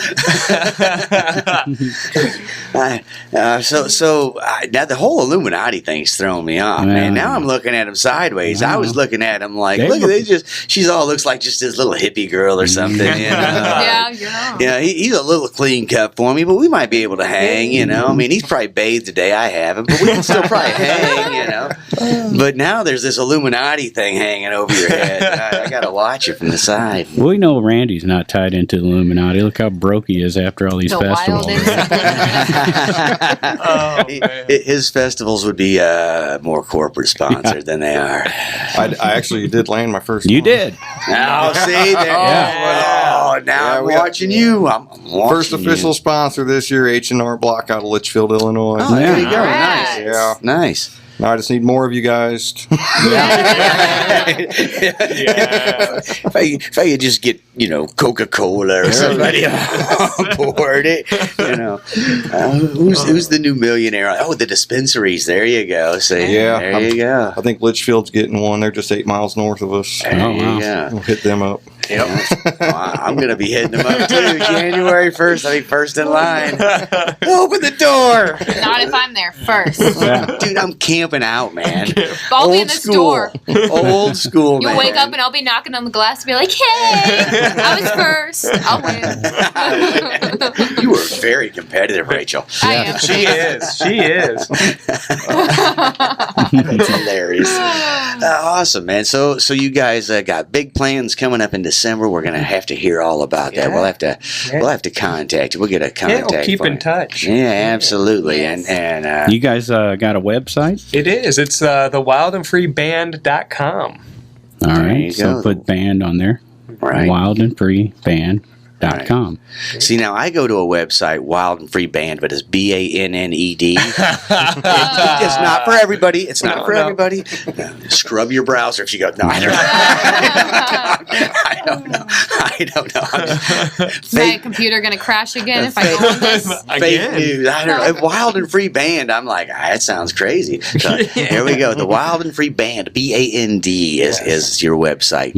Now the whole Illuminati thing's throwing me off, Yeah. man. Now I'm looking at him sideways. I was looking at him like, They look at were- this. She's all looks like just this little hippie girl or something. You know? Yeah, you're wrong. Yeah, he's a little clean cut for me, but we might be able to hang, you know. I mean, he's probably bathed today. I haven't, but we can still probably hang, you know. But now there's this Illuminati thing hanging over your head. I got to watch it from the side. We know Randy's not tied into the Illuminati. Look how broke he is after all these The festivals. wildest. Oh, man. His festivals would be more corporate sponsored than they are. I actually did land my first You one. did. Now, see, there. Yeah. Oh, now Yeah, I'm we got- watching you. I'm watching First official sponsor this year, H&R Block out of Litchfield, Illinois. Oh, there you go. Alright. Nice. Yeah. Nice. Now I just need more of you guys. If I could just get, Coca-Cola or somebody on board, who's the new millionaire? Oh, the dispensaries. There you go. See, Yeah, there you go. I think Litchfield's getting one. They're just 8 miles north of us. There Oh, you wow. go. We'll hit them up. Yep. I'm going to be hitting them up too. January 1st, I'll be first in line. Open the door. Not if I'm there first. Yeah. Dude, I'm camping out, man. I'll be in this door. Old school, You'll man. wake up and I'll be knocking on the glass and be like, hey, I was first. I'll win. You were very competitive, Rachel. I am. She is. She is. That's hilarious. Awesome, man. So you guys got big plans coming up in December. We're gonna have to hear all about that. Yeah. We'll have to contact you. We'll get a Yeah, contact. we'll keep for in you. touch. Yeah, absolutely. Yes. And You guys got a website? It is. It's thewildandfreeband.com. All There right. you So go. put band on there. Right. Wildandfreeband.com. see, now I go to a website, Wild and Free Band, but it's BANNED. It's not for everybody. It's not for No. everybody. Scrub your browser if you go. No, I don't. don't know. Is my computer going to crash again if I go on this? Fake news. I don't know. Wild and Free Band. I'm like, that sounds crazy. So here we go. The Wild and Free Band, BAND is your website,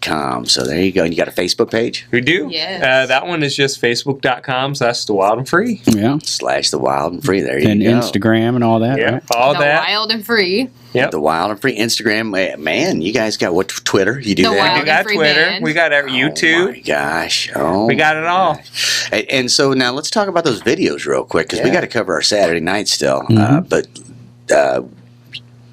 .com. So there you go. And you got a Facebook page? We do. Yes. That one is just facebook.com. So that's The Wild and Free. Yeah. / The Wild and Free. There you And go. Instagram and all that. Yeah. Right? All The that. Wild and Free. Yep. The Wild and Free Instagram. Man, you guys got what? Twitter? You do The that? Wild We got and Free Twitter. Band. We got our YouTube. Oh my gosh. Oh, We got it all. And so now let's talk about those videos real quick because we got to cover our Saturday night still. But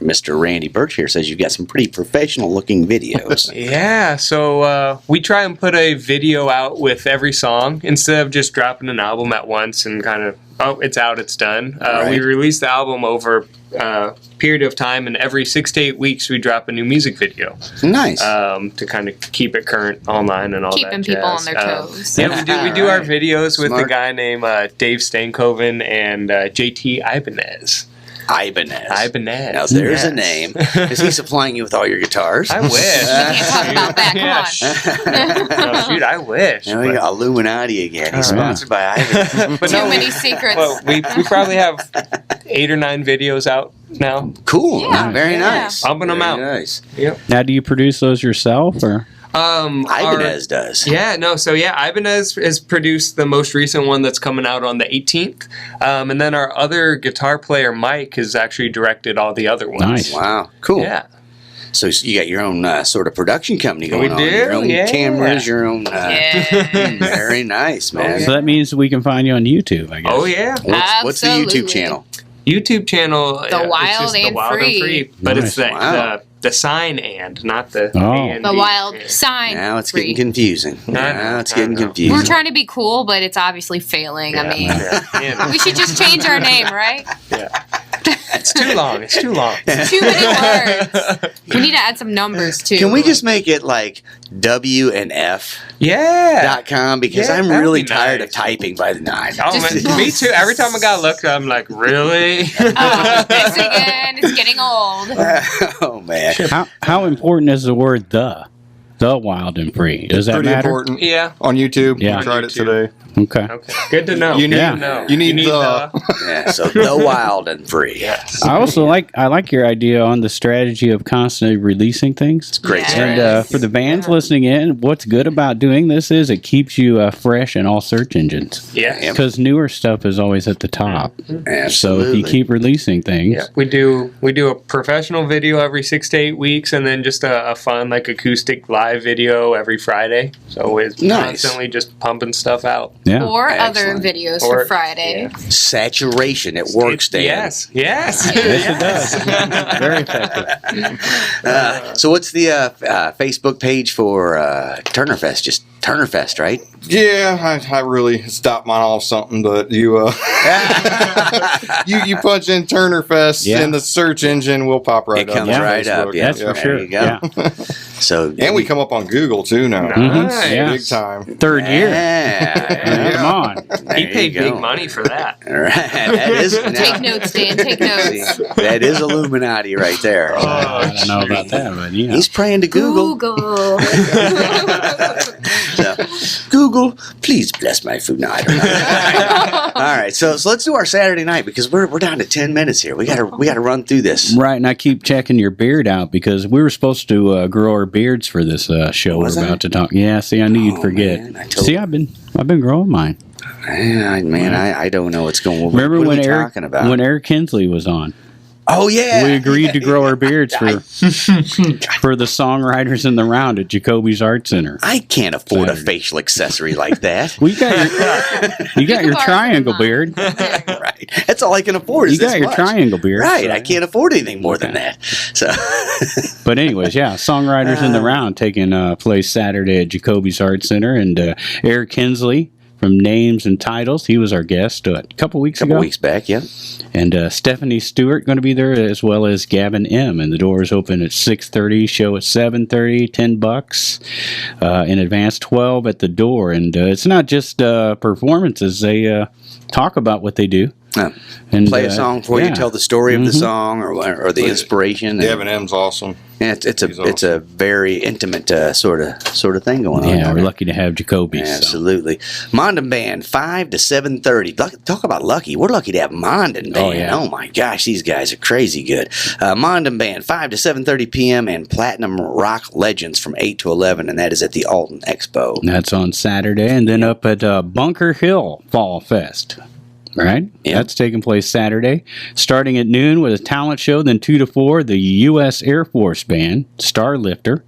Mr. Randy Bersch here says you've got some pretty professional looking videos. Yeah, so we try and put a video out with every song instead of just dropping an album at once and kind of, it's out, it's done. Right. We release the album over a period of time, and every 6 to 8 weeks we drop a new music video Nice. to kind of keep it current online and all Keeping that people on jazz. their toes. Yeah, we do our Right. videos with Smart. a guy named Dave Stankoven and JT Ibanez. Ibanez. Now there's a name. Is he supplying you with all your guitars? I wish. We can't talk about that. Come on. No, shoot, I wish. Now we got Illuminati again. He's sponsored by Ibanez. But Too no, many secrets. well, we probably have 8 or 9 videos out now. Cool. Yeah. Very Yeah. nice. Pumping 'em Very out. Nice. Now, do you produce those yourself, or? Ibanez does. Ibanez has produced the most recent one that's coming out on the 18th. And then our other guitar player, Mike, has actually directed all the other ones. Nice. Wow. Cool. Yeah. So you got your own sort of production company going on. do, Your own yeah. cameras, your own. Yeah. Very nice, man. So that means we can find you on YouTube, I guess. Oh, yeah. What's the YouTube Absolutely. channel? YouTube channel. The it's Wild just The and Wild Free. and Free. But it's Nice. Wow. the sign and, not the Oh. and. The Wild Sign. Now it's Free. getting confusing. Now it's getting I know. confusing. We're trying to be cool, but it's obviously failing. I mean, Yeah. we should just change our name, right? It's too long. It's too long. Too many words. We need to add some numbers too. Can we just make it like WNF.com? Yeah. Because Yeah, I'm that'd really be tired nice. of typing by the 9. Oh, man, me too. Every time I got looked, I'm like, really? Oh, this again. It's getting old. Oh, man. How important is the word the Wild and Free? Does that Pretty matter? important. Yeah. On YouTube. Yeah. I tried On it YouTube. today. Okay. Okay. Good to know. You need- Good to know. you need the- Yeah, so the wild and free. Yes. I also like your idea on the strategy of constantly releasing things. Great Yes. strategy. And for the bands listening in, what's good about doing this is it keeps you fresh in all search engines. Yeah. Yep. Because newer stuff is always at the top. So if Absolutely. you keep releasing things, Yeah, we do a professional video every 6 to 8 weeks, and then just a fun like acoustic live video every Friday. So it's Nice. constantly just pumping stuff out. yeah. Or other Excellent. videos Or- for Friday. Saturation. It works, Dan. Yes. Yes. Yes, it does. Very effective. So what's the Facebook page for Turnerfest? Just Turnerfest, right? Yeah, I really stopped mine off something, but you you punch in Turnerfest Yeah. in the search engine, we'll pop right It up. comes on right Facebook. up. Yeah, That's for there sure. you go. Yeah. So And we come up on Google too now. Nice. Yeah. Big time. Third year. Yeah. Come on. There He you paid go. big money for that. All right. That is Take notes, Dan. Take notes. See, that is Illuminati right there. I don't know about that, but you know. He's praying to Google. Google. So, Google, please bless my food. No, I don't know. All right, so let's do our Saturday night because we're down to 10 minutes here. We gotta run through this. Right, and I keep checking your beard out because we were supposed to grow our beards for this show Was we're I? about to talk. Yeah, see, I knew you'd Oh, forget. man, I told- See, I've been growing mine. Man, I don't know what's going on. Remember what are when we Eric talking about? when Eric Kinsley was on? Oh yeah, We agreed to grow our beards for the songwriters in the round at Jacoby's Art Center. I can't afford a Saturday. facial accessory like that. Well, you got your can borrow triangle some of beard. Right, that's all I can afford. You Is this got your much. triangle beard. Right, so- I can't afford anything more than Okay. that. So, But anyways, yeah, songwriters in the round taking place Saturday at Jacoby's Art Center, and Eric Kinsley from Names and Titles, he was our guest a couple weeks couple ago. weeks back, yeah. And Stephanie Stewart going to be there, as well as Gavin M. And the doors open at 6:30, show at 7:30, $10 in advance, 12 at the door. And it's not just performances; they talk about what they do. And Play a song for you, tell the story of the song or the inspiration. Devin M's awesome. Yeah, it's a very intimate sort of thing going on. Yeah, we're lucky to have Jacoby. Absolutely. Mondin Band 5 to 7:30. Talk about lucky. We're lucky to have Mondin Band. Oh my gosh, these guys are crazy good. Mondin Band 5 to 7:30 p.m. and Platinum Rock Legends from 8 to 11, and that is at the Alton Expo. That's on Saturday, and then up at Bunker Hill Fall Fest. Right? Yeah. That's taking place Saturday, starting at noon with a talent show, then 2 to 4, the U.S. Air Force Band, Starlifter,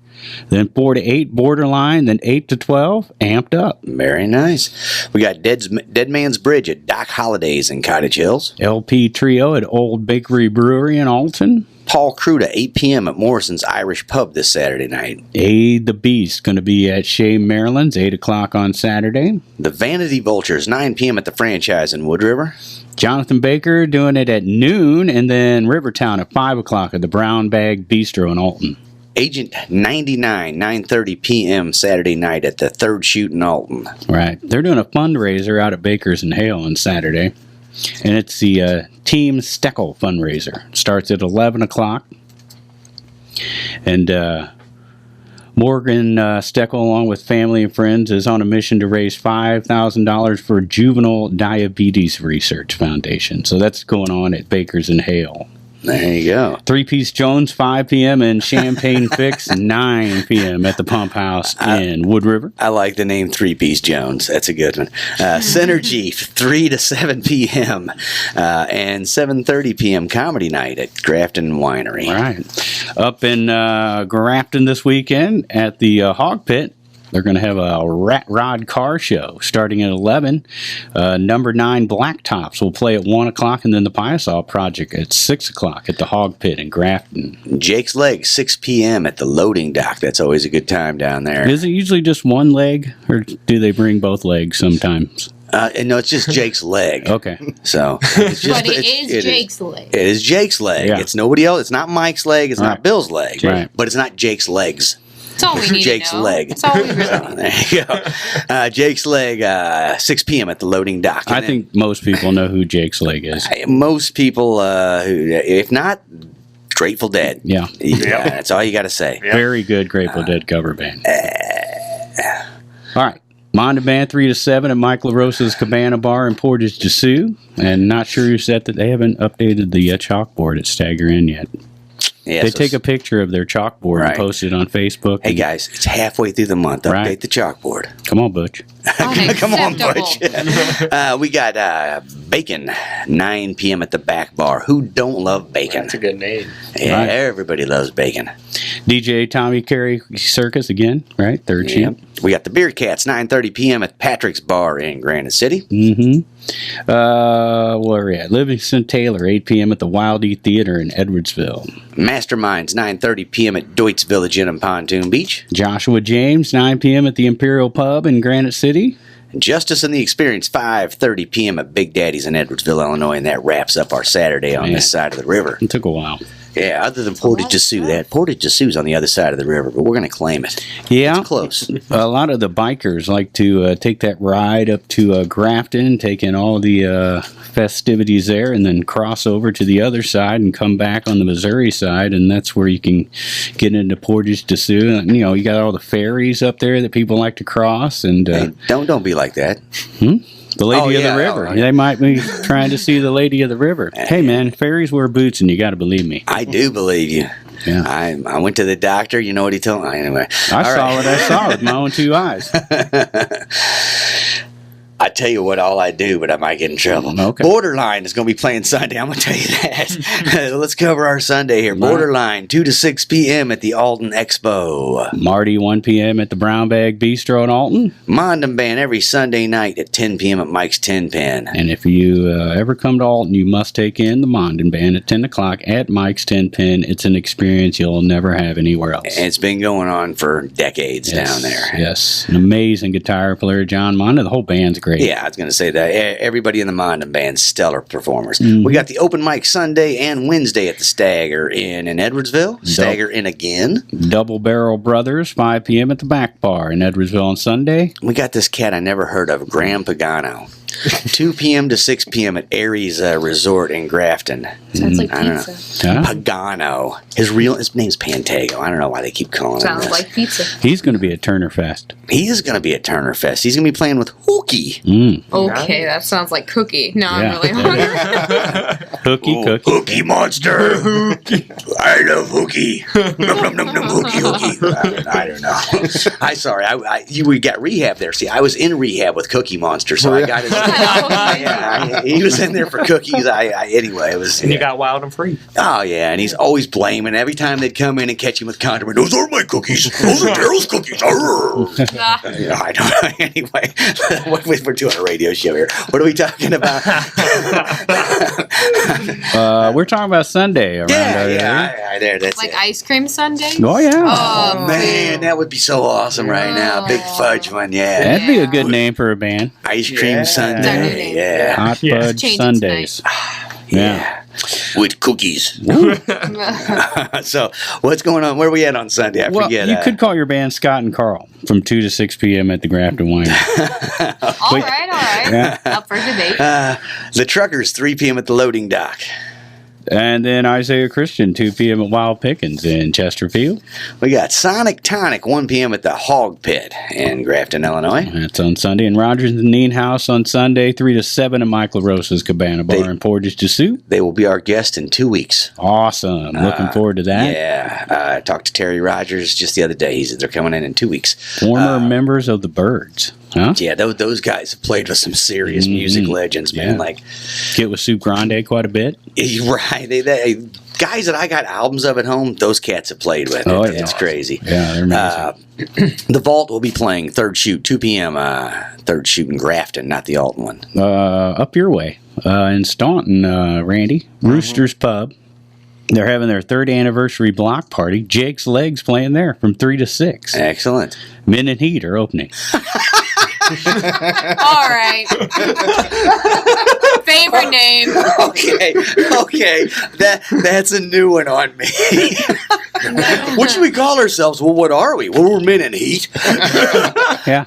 then 4 to 8, Borderline, then 8 to 12, Amped Up. Very nice. We got Dead Man's Bridge at Doc Holiday's in Cottage Hills. LP Trio at Old Bakery Brewery in Alton. Paul Cruda, 8 p.m. at Morrison's Irish Pub this Saturday night. Aid the Beast, going to be at Chez, Marilyns, 8 o'clock on Saturday. The Vanity Vultures, 9 p.m. at the franchise in Wood River. Jonathan Baker doing it at noon, and then Rivertown at 5 o'clock at the Brown Bag Bistro in Alton. Agent 99, 9:30 p.m. Saturday night at the Third Shoot in Alton. Right. They're doing a fundraiser out at Baker's and Hale on Saturday. And it's the Team Steckel fundraiser. Starts at 11 o'clock. And Morgan Steckel, along with family and friends, is on a mission to raise $5,000 for Juvenile Diabetes Research Foundation. So that's going on at Baker's and Hale. There you go. 3-Piece Jones, 5 p.m. and Champagne Fix, 9 p.m. at the Pump House in Wood River. I like the name 3-Piece Jones. That's a good one. Synergy, 3 to 7 p.m. And 7:30 p.m. Comedy Night at Grafton Winery. Right. Up in Grafton this weekend at the Hawg Pit. They're going to have a Rat Rod car show starting at 11. Number 9 Blacktops will play at 1 o'clock, and then the Piasaw Project at 6 o'clock at the Hawg Pit in Grafton. Jake's Leg, 6 p.m. at the loading dock. That's always a good time down there. Is it usually just one leg, or do they bring both legs sometimes? No, it's just Jake's Leg. Okay. So, it's just, But it is Jake's leg. It is Jake's Leg. Yeah. It's nobody else. It's not Mike's leg. It's Right. not Bill's leg. Right. But it's not Jake's legs. That's all we need Jake's to know. Leg. That's all we really So, need. there you go. Jake's Leg, 6 p.m. at the loading dock. I think most people know who Jake's Leg is. Most people, if not, Grateful Dead. Yeah. Yeah, that's all you got to say. Very good Grateful Dead cover band. All right. Mondin Band 3 to 7 at Mike LaRosa's Cabana Bar in Portage de Sioux. And not sure who said that they haven't updated the chalkboard at Stagger Inn yet. Yeah, They so take a picture of their chalkboard Right. and post it on Facebook. Hey guys, it's halfway through the month. Update Right. the chalkboard. Come on, Butch. Come on, Unacceptable. Butch. We got bacon, 9 p.m. at the Back Bar. Who don't love bacon? That's a good name. Yeah, Right. everybody loves bacon. DJ Tommy Carey Circus again, right? Third Yep. champ. We got the Beer Cats, 9:30 p.m. at Patrick's Bar in Granite City. Mm-hmm. Where are we at? Livingston Taylor, 8 p.m. at the Wild E Theater in Edwardsville. Masterminds, 9:30 p.m. at Deutz Village Inn and Pontoon Beach. Joshua James, 9 p.m. at the Imperial Pub in Granite City. Justice and the Experience, 5:30 p.m. at Big Daddy's in Edwardsville, Illinois, and that wraps up our Saturday on Man. this side of the river. It took a while. Yeah, other than Portage de Sioux, Portage de Sioux's on the other side of the river, but we're going to claim it. Yeah. It's close. A lot of the bikers like to take that ride up to Grafton, take in all the festivities there, and then cross over to the other side and come back on the Missouri side, and that's where you can get into Portage de Sioux. And, you know, you got all the ferries up there that people like to cross, and Hey, don't be like that. the Lady of yeah, the River. oh, yeah. They might be trying to see the Lady of the River. Hey, man, ferries wear boots, and you got to believe me. I do believe you. Yeah. I went to the doctor. You know what he told me? Anyway. I All saw right. what I saw with my own two eyes. I tell you what, all I do, but I might get in trouble. Okay. Borderline is going to be playing Sunday. I'm going to tell you that. Let's cover our Sunday here. Borderline, 2 to 6 p.m. at the Alton Expo. Marty, 1 p.m. at the Brown Bag Bistro in Alton. Mondin Band every Sunday night at 10 p.m. at Mike's 10 Pen. And if you ever come to Alton, you must take in the Mondin Band at 10 o'clock at Mike's 10 Pen. It's an experience you'll never have anywhere else. And it's been going on for decades down there. Yes. An amazing guitar player, John Monda. The whole band's great. Yeah, I was going to say that. Everybody in the Mondin Band, stellar performers. Mm-hmm. We got the open mic Sunday and Wednesday at the Stagger Inn in Edwardsville. Stagger Inn again. Double Barrel Brothers, 5 p.m. at the Back Bar in Edwardsville on Sunday. We got this cat I never heard of, Graham Pagano. 2 p.m. to 6 p.m. at Aries Resort in Grafton. Sounds like I don't know. pizza. Yeah. Pagano. His name's Pantago. I don't know why they keep calling him Sounds this. like pizza. He's going to be at Turnerfest. He is going to be at Turnerfest. He's going to be playing with Hookie. Okay, that sounds like cookie. No, Yeah. I'm really hungry. Cookie. Hookie monster. I love Hookie. Num, num, num, num, Hookie. I don't know. I'm sorry. We got rehab there. See, I was in rehab with Cookie Monster, so I got his. He was in there for cookies. Anyway, it was. And you got wild and free. Oh yeah, and he's always blaming every time they'd come in and catch him with condiment. Those are my cookies. Those are Daryl's cookies. I don't know. Anyway, we're doing a radio show here. What are we talking about? We're talking about Sunday around our area. There. That's Like it. ice cream sundae? Oh, yeah. Oh, Man, that would be so awesome right now. Big fudge one, yeah. That'd be a good name for a band. Ice cream sundae, yeah. Hot Fudge Change it Sundays. Yeah. With cookies. So, what's going on? Where are we at on Sunday? I Well, forget. you could call your band Scott and Carl from 2 to 6 p.m. at the Grafton Winery. all right. Yeah. Up for debate. The Truckers, 3 p.m. at the loading dock. And then Isaiah Christian, 2 p.m. at Wild Pickens in Chesterfield. We got Sonic Tonic, 1 p.m. at the Hawg Pit in Grafton, Illinois. That's on Sunday. And Rogers and Dean House on Sunday, 3 to 7 at Michael Rosa's Cabana Bar in Portage de Sioux. They will be our guest in 2 weeks. Awesome. Looking forward to that. Yeah. I talked to Terry Rogers just the other day. He said they're coming in 2 weeks. Former members of the Birds. Huh? Yeah, those guys have played with some serious music legends, man. Yeah. Like, Get with Soup Grande quite a bit. right. They guys that I got albums of at home, those cats have played with. Oh, It's yeah. crazy. Yeah, they're amazing. The Vault will be playing Third Shoot, 2 p.m. Third Shoot in Grafton, not the Alton one. Up your way. In Staunton, Randy. Rooster's Pub. They're having their 3rd anniversary block party. Jake's Legs playing there from 3 to 6. Excellent. Men and Heat are opening. All right. Favorite name. Okay. That's a new one on me. What should we call ourselves? Well, what are we? Well, we're Men in Heat. Yeah.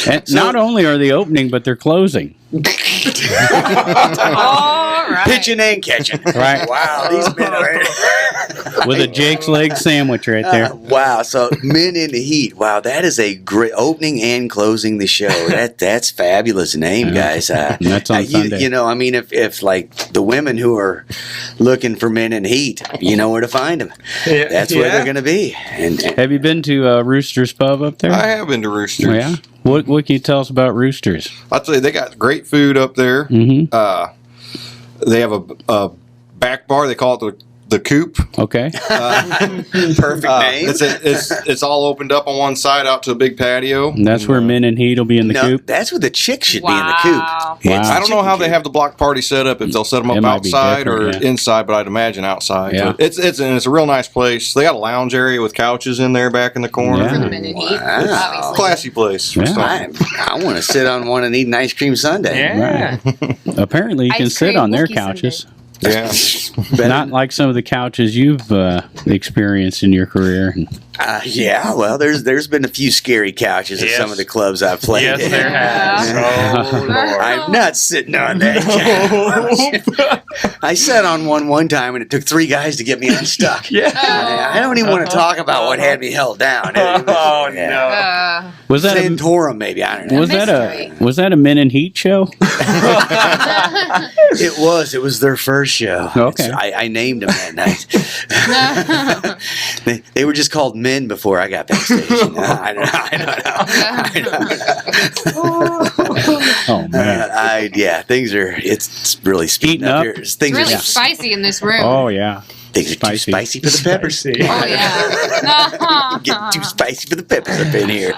And not only are they opening, but they're closing. All right. Pitching and catching. Right. Wow, these men are. With a Jake's Leg sandwich right there. Wow, so Men in the Heat. Wow, that is a great opening and closing the show. That's fabulous name, guys. That's on Sunday. You know, I mean, if like the women who are looking for Men in Heat, you know where to find them. Yeah. That's where they're going to be. And Have you been to Rooster's Pub up there? I have been to Roosters. Oh, yeah? What can you tell us about Roosters? I'll tell you, they got great food up there. Mm-hmm. They have a back bar. They call it the Coop. Okay. perfect name. It's all opened up on one side out to a big patio. And that's where Men and Heat will be in the No, coop. that's where the chicks should be in the Wow. coop. Wow. It's I don't know how they chicken have the block party set up. If they'll set them It up might be outside or different, yeah. inside, but I'd imagine outside. Yeah. But it's a real nice place. They got a lounge area with couches in there back in the corner. Yeah. For the Men in Heat, Wow. obviously. Classy place. Yeah. I want to sit on one and eat an ice cream sundae. Yeah. Apparently, you can Ice sit cream on their Wookiee couches. Yeah. Not like some of the couches you've experienced in your career. Yeah, well, there's been a few scary couches at Yes. some of the clubs I've played Yes, in. there has. Oh, Lord. I'm not sitting on that couch. I sat on one time, and it took 3 guys to get me unstuck. Yeah. I don't even want to talk about what had me held down. Oh, Yeah. no. Was that Santorum, maybe. I don't know. was that a Men and Heat show? It was their first show. Okay. I named them that night. They were just called Men before I got backstage. I don't know. Oh man. It's really speeding Heating up up. here. It's really spicy in this room. Oh yeah. Things are too spicy for the peppers. Spicy. Oh, yeah. Getting too spicy for the peppers up in here.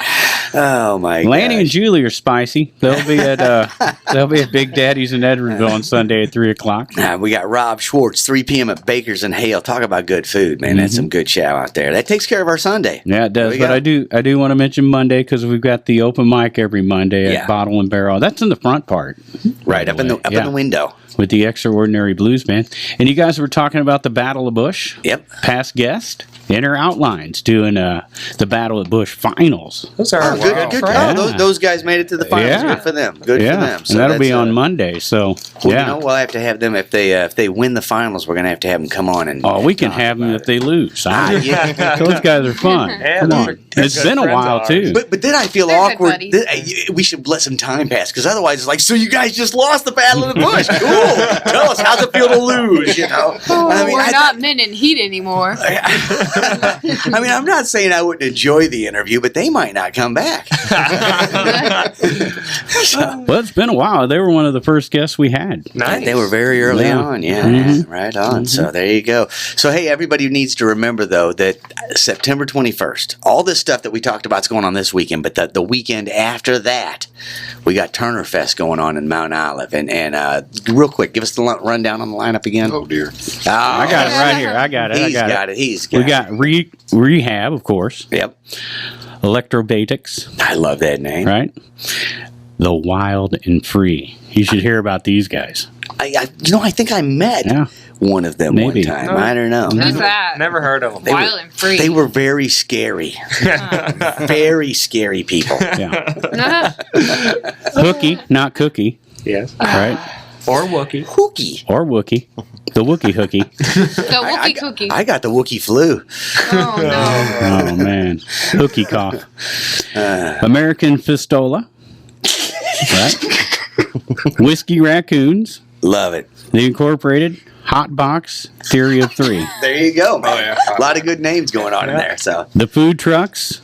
Oh my god. Lanny and Julie are spicy. They'll be at Big Daddy's in Edwardsville on Sunday at 3:00. We got Rob Schwartz, 3 p.m. at Baker's and Hale. Talk about good food, man. That's some good chow out there. That takes care of our Sunday. Yeah, it does. we But go. I do want to mention Monday because we've got the open mic every Monday Yeah. at Bottle and Barrel. That's in the front part. Right up in the Yeah. window. With the Extraordinary Blues Band. And you guys were talking about the Battle of Bush. Yep. Past guest. Inner Outlines doing the Battle at Bush finals. Those are Good. Yeah. Oh, those guys made it to the finals. Yeah. Good for them. Good for them. And that'll be that's, on Monday. So Well, yeah. you know, we'll have to have them if they win the finals. We're gonna have to have them come on and. Oh, we can talk have them about if they lose. yeah. Those guys are fun. Yeah, Come those on. are It's good been a friends while of ours. too. But then I feel They're good awkward. buddies. We should let some time pass because otherwise it's like, so you guys just lost the Battle of the Bush. Cool. Tell us how's it feel to lose. You know. We're not men in heat anymore. I mean, I'm not saying I wouldn't enjoy the interview, but they might not come back. Well, it's been a while. They were one of the first guests we had. Nice. They were very early Yeah. on, yeah, Mhm. right on. So there you go. So hey, everybody needs to remember though that September 21st, all this stuff that we talked about is going on this weekend, but the weekend after that, we got Turnerfest going on in Mount Olive. And real quick, give us the rundown on the lineup again. Oh dear. I got it right here. I got it. He's got it. He's got We it. got Rehab, of course. Yep. Electrobatics, I love that name. right? The Wild and Free. You should hear about these guys. I think I met Yeah. one of them Maybe. one time. I don't know. Who's that? Never heard of them. They were- Wild and free. They were very scary. Very scary people. Yeah. Hooky, not Cookie, Yes. right? Or Wookie. Hookie. Or Wookie. The Wookie Hooky. The Wookie cookie. I got the Wookie flu. Oh no. Oh, man. Hooky cough. American Fistola. Right? Whiskey Raccoons. Love it. The Incorporated. Hot Box. Theory of Three. There you go, man. A lot of good names going on in there. So The Food Trucks.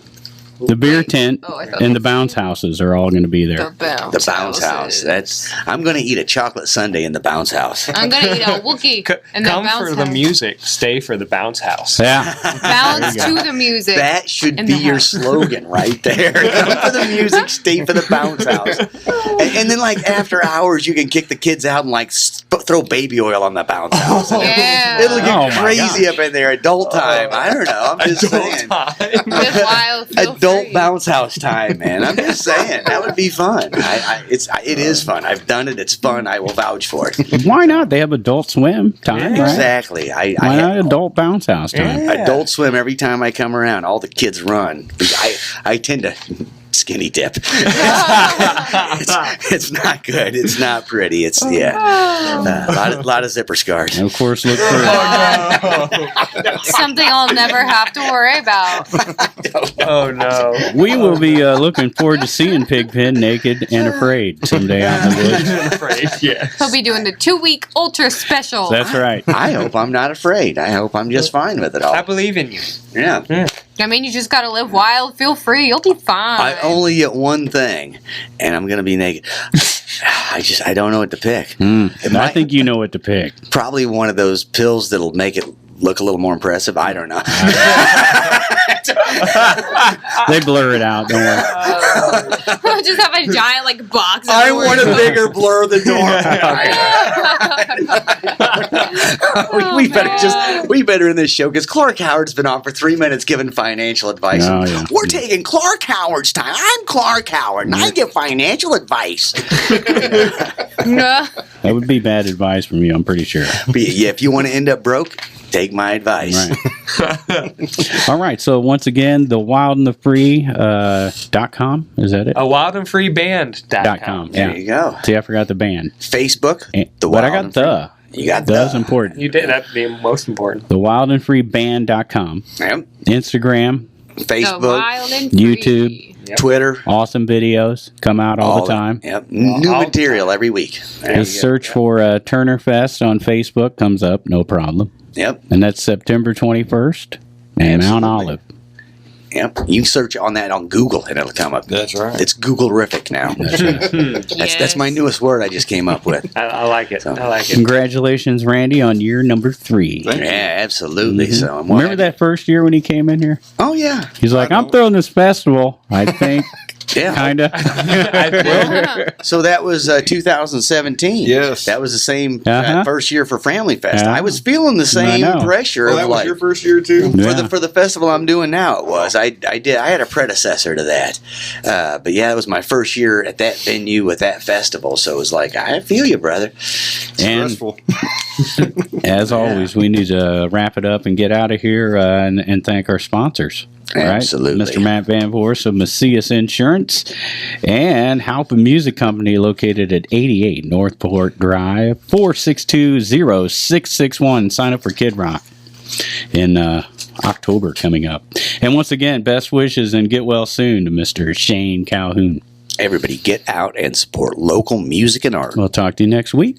The Beer Tent. Oh, I thought And the Bounce Houses are all going to be The there. bounce. the Bounce House. I'm going to eat a chocolate sundae in the Bounce House. I'm gonna eat a Wookie and the Come bounce for the house. music, stay for the bounce house. Yeah. Bounce to the music. That should In be the your house. slogan right there. Come for the music, stay for the Bounce House. And then, like, after hours, you can kick the kids out and, like, throw baby oil on the Bounce House. Yeah. It'll get Oh, my crazy gosh. up in there. Adult time. I don't know. I'm just saying. Just wild, feel Adult free. bounce house time, man. I'm just saying that would be fun. It is fun. I've done it. It's fun. I will vouch for it. Why not? They have Adult Swim time, right? Exactly. Why not Adult Bounce House time? Yeah. Adult Swim every time I come around. All the kids run. I tend to skinny dip. It's not good. It's not pretty. It's a lot of zipper scars. And of course, look for Something I'll never have to worry about. Oh no. we will be looking forward to seeing Pigpen naked and afraid someday out in the woods. I'm afraid, yes. He'll be doing the 2-week ultra special. That's right. I hope I'm not afraid. I hope I'm just fine with it all. I believe in you. Yeah. I mean, you just gotta live wild, feel free. You'll be fine. I only get one thing, and I'm gonna be naked. I don't know what to pick. I think you know what to pick. Probably one of those pills that'll make it look a little more impressive. I don't know. They blur it out. Don't worry. Just have a giant like box. I want a bigger blur than normal. we better in this show because Clark Howard's been on for 3 minutes giving financial advice. Oh, yeah. We're taking Clark Howard's time. I'm Clark Howard, and I give financial advice. That would be bad advice from you, I'm pretty sure. But yeah, if you want to end up broke, take my advice. Right. All right. So once again, the wild and the free .com. Is that it? A wildandfreeband.com. .com. There Yeah. you go. See, I forgot the band. Facebook. But I got the. You got That's the. important. You did. That'd be most important. The wildandfreeband.com. Yep. Instagram, The Facebook, wild and YouTube. free. Twitter. awesome videos come out all the of it. time. Yep. New all the material every week. There Just you go. search for Turnerfest on Facebook, comes up, no problem. Yep. And that's September 21st in Mount Absolutely. Olive. Yep. You can search on that on Google and it'll come up. That's right. It's Google-rific now. That's my newest word I just came up with. I like it. I like it. Congratulations, Randy, on year number 3. Yeah, absolutely. So I'm Remember that first year when he came in here? Oh yeah. He's like, I'm throwing this festival. I think Yeah. Kinda. So that was 2017. Yes. That was the same Uh-huh. first year for Family Fest. Yeah. I was feeling the same know. pressure Oh, of that was like your first year too? Yeah. for the festival I'm doing now. It was. I had a predecessor to that, but yeah, it was my first year at that venue with that festival. So it was like, I feel you, brother. And Stressful. as always, we need to wrap it up and get out of here and thank our sponsors. All right? Absolutely. Mr. Matt Van Voorhis of Macias Insurance and Halpin Music Company located at 88 Northport Drive, 462-0661. Sign up for Kid Rock in October coming up. And once again, best wishes and get well soon to Mr. Shane Calhoun. Everybody get out and support local music and art. We'll talk to you next week.